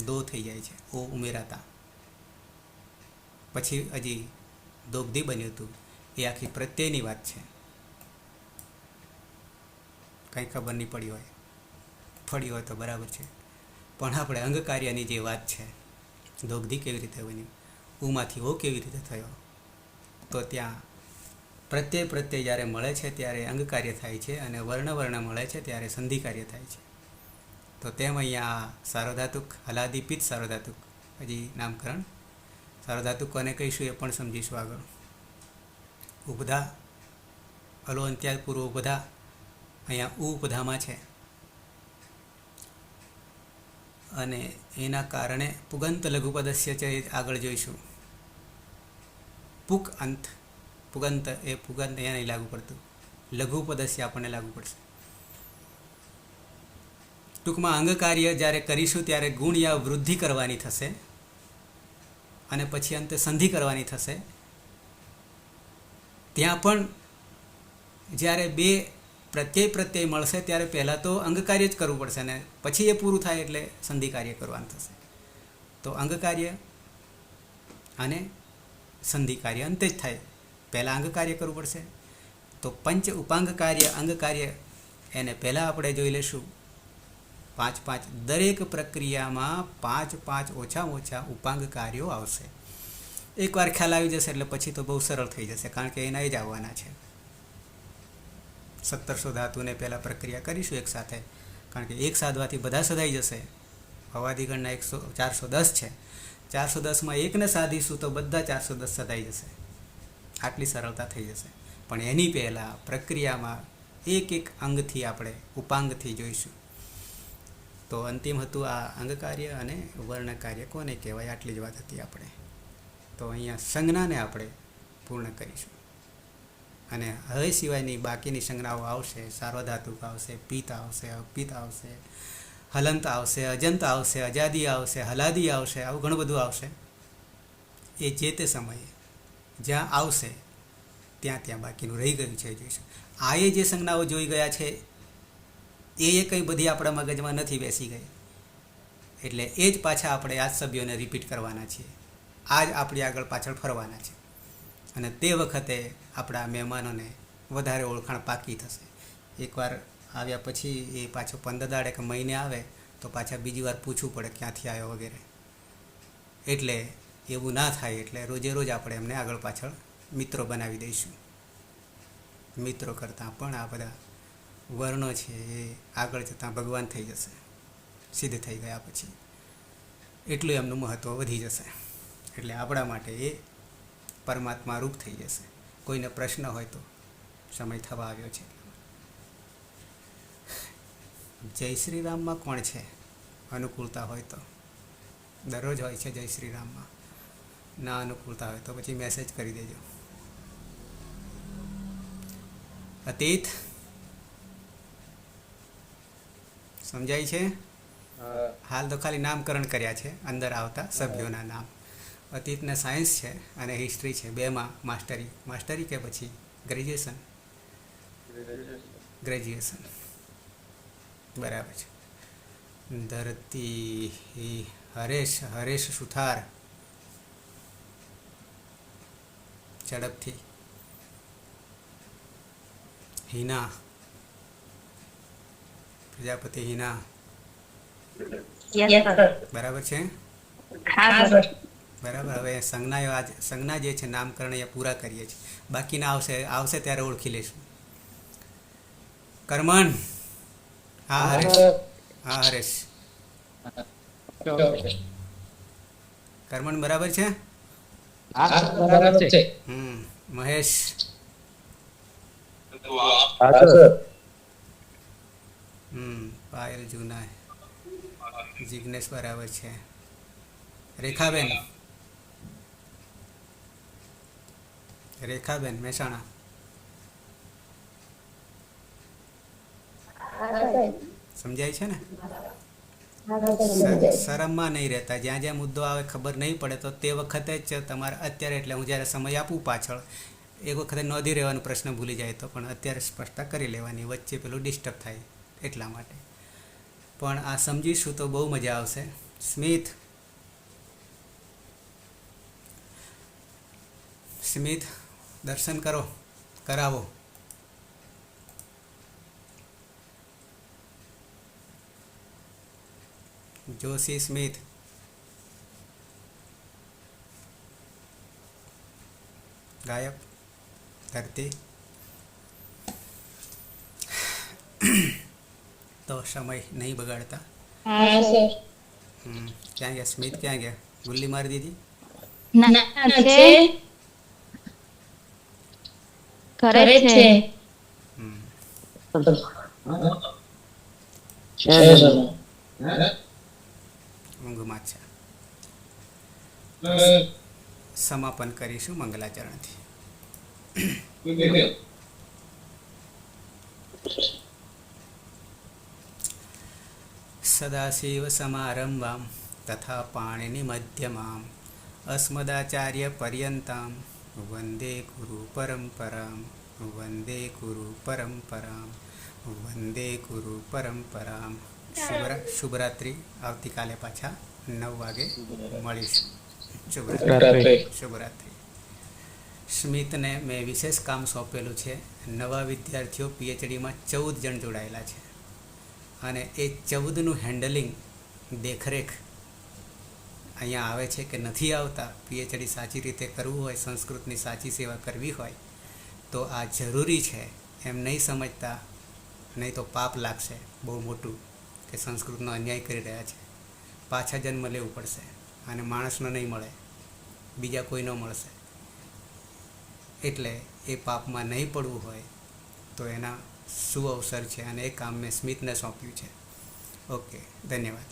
દો થઈ જાય છે ઓ ઉમેરાતા. પછી હજી દોગ્ધી બન્યું હતું. એ આખી પ્રત્યયની વાત છે. કંઈ ખબર નહીં પડી હોય તો બરાબર છે. પણ આપણે અંગ કાર્યની જે વાત છે, દોગ્ધી કેવી રીતે બન્યું, ઉમાંથી ઓ કેવી રીતે થયો, તો ત્યાં પ્રત્યય જ્યારે મળે છે ત્યારે અંગ કાર્ય થાય છે અને વર્ણ મળે છે ત્યારે સંધિ કાર્ય થાય છે. તો તેમ અહીંયા સાર્વધાતુક હલાદીપિત સાર્વધાતુક, હજી નામકરણ સાર્વધાતુક કોને કહીશું એ પણ સમજીશું આગળ. ઉપધા હલો અંત્યાદ પૂર્વ ઉપધા, અહીંયા ઉપધામાં છે અને એના કારણે પુગંત લઘુપદસ્ય છે એ આગળ જોઈશું. પુક અંત, પુગંત એ પુગંત અહીંયા નહીં લાગુ પડતું, લઘુપદસ્ય આપણને લાગુ પડશે. ટૂંકમાં અંગ કાર્ય જ્યારે કરીશું ત્યારે ગુણ યા વૃદ્ધિ કરવાની થશે અને પછી અંતે સંધિ કરવાની થશે. ત્યાં પણ જ્યારે બે પ્રત્યય મળશે ત્યારે પહેલાં તો અંગ કાર્ય જ કરવું પડશે અને પછી એ પૂરું થાય એટલે સંધિ કાર્ય કરવાનું થશે. તો અંગ કાર્ય અને સંધિ કાર્ય અંતે જ થાય, પહેલાં અંગ કાર્ય કરવું પડશે. તો પંચ ઉપાંગ કાર્ય અંગ કાર્ય એને પહેલાં આપણે જોઈ લઈશું. 5 દરેક પ્રક્રિયામાં 5 ઓછામાં ઓછા ઉપાંગ કાર્યો આવશે. એકવાર ખ્યાલ આવી જશે એટલે પછી તો બહુ સરળ થઈ જશે, કારણ કે એના જ આવવાના છે. 1700 ધાતુને પહેલાં પ્રક્રિયા કરીશું એક સાથે, કારણ કે એક સાધવાથી બધા સધાઈ જશે. અવાદિગણના 410 છે, 410માં એકને સાધીશું તો બધા 410 સધાઈ જશે. આટલી સરળતા થઈ જશે. પણ એની પહેલાં પ્રક્રિયામાં એક અંગથી આપણે ઉપાંગથી જોઈશું. તો અંતિમ હતું આ અંગ કાર્ય અને વર્ણ કાર્ય કોને કહેવાય, આટલી જ વાત હતી આપણે. તો અહીંયા સંજ્ઞાને આપણે પૂર્ણ કરીશું અને હવે સિવાયની બાકીની સંજ્ઞાઓ આવશે. સાર્વધાતુક આવશે, પિત્ત આવશે, અપિત્ત આવશે, હલંત આવશે, અજંત આવશે, અજાદી આવશે, હલાદી આવશે, આવું ઘણું બધું આવશે. એ જે તે સમયે જ્યાં આવશે ત્યાં બાકીનું રહી ગયું છે જોઈશું. આ એ જે સંજ્ઞાઓ જોઈ ગયા છે એ કંઈ બધી આપણા મગજમાં નથી બેસી ગઈ, એટલે એ જ પાછા આપણે આ સભ્યોને રિપીટ કરવાના છીએ. આ જ આપણી આગળ પાછળ ફરવાના છે અને તે વખતે આપણા મહેમાનોને વધારે ઓળખાણ પાકી થશે. એકવાર આવ્યા પછી એ પાછો 15 દાડે કે મહિને આવે તો પાછા બીજી વાર પૂછવું પડે ક્યાંથી આવ્યો વગેરે. એટલે એવું ના થાય એટલે રોજે રોજ આપણે એમને આગળ પાછળ મિત્રો બનાવી દઈશું. મિત્રો કરતાં પણ આ બધા વર્ણો છે એ આગળ જતાં ભગવાન થઈ જશે, સિદ્ધ થઈ ગયા પછી એટલું એમનું મહત્ત્વ વધી જશે. એટલે આપણા માટે એ પરમાત્મા રૂપ થઈ જશે. કોઈને પ્રશ્ન હોય તો સમય થવા આવ્યો છે. જય શ્રી રામમાં કોણ છે? અનુકૂળતા હોય તો દરરોજ હોય છે જય શ્રી રામમાં. ના અનુકૂળતા હોય તો પછી મેસેજ કરી દેજો. અતીત સમજાય છે? હાલ તો ખાલી નામકરણ કર્યા છે, અંદર આવતા સભ્યોના નામ. અતીતને સાયન્સ છે અને હિસ્ટ્રી છે, બેમાં માસ્ટરી કે પછી ગ્રેજ્યુએશન બરાબર છે. ધરતી, હરેશ સુથાર ઝડપથી, હિના પ્રજાપતિ, હિના બરાબર છે. બરાબર. હવે સંજ્ઞા જે છે નામકરણ એ પૂરા કરીએ છીએ, બાકીના આવશે ત્યારે ઓળખી લઈશું. કર્મણ, હા હરેશ કર્મણ બરાબર છે. મહેશ, પાયલ જુના, જિગ્નેશ બરાબર છે. રેખાબેન મહેસાણા સમજાય છે ને? શરમમાં નહીં રહેતા, જ્યાં જ્યાં મુદ્દો આવે ખબર નહીં પડે તો તે વખતે જ તમારે અત્યારે, એટલે હું જ્યારે સમય આપું પાછળ એક વખતે નોંધી રહેવાનો, પ્રશ્ન ભૂલી જાય તો પણ અત્યારે સ્પષ્ટતા કરી લેવાની, વચ્ચે પેલું ડિસ્ટર્બ થાય એટલા માટે. પણ આ સમજીશું તો બહુ મજા આવશે. સ્મિત દર્શન કરાવો. જોશી સ્મિથ, ગાયબ. ધરતી. તો સમય નહીં બગાડતા. હા સર. ક્યાં ગયા સ્મિથ? ક્યાં ગયા? ગુલ્લી મારી દીધી? ના છે, ઘરે છે. હમ. ઊંઘમાં છે. સમાપન કરીશું મંગલાચરણથી. સદાશિવ સમારંભામ તથા પાણિનિ મધ્યમામ અસ્મદાચાર્ય પર્યંતામ વંદે ગુરુ પરંપરામ વંદે ગુરુ પરંપરામ વંદે ગુરુ પરંપરામ. શુભરાત્રિ. આવતીકાલે પાછા 9 વાગે મળીશું. શુભરાત્રિ. સ્મિતને મેં વિશેષ કામ સોંપેલું છે. નવા વિદ્યાર્થીઓ પીએચડીમાં 14 જણ જોડાયેલા છે અને એ 14નું હેન્ડલિંગ, દેખરેખ અહીંયા આવે છે કે નથી આવતા. પીએચડી સાચી રીતે કરવું હોય, સંસ્કૃતની સાચી સેવા કરવી હોય તો આ જરૂરી છે એમ નહીં સમજતા, નહીં તો પાપ લાગશે બહુ મોટું કે સંસ્કૃતનો અન્યાય કરી રહ્યા છે. પાછા જન્મ લેવું પડશે અને માણસનો નહીં મળે, બીજા કોઈનો મળશે. એટલે એ પાપમાં નહીં પડવું હોય તો એના શું અવસર છે અને એ કામ મેં સ્મિતને સોંપ્યું છે. ઓકે, ધન્યવાદ.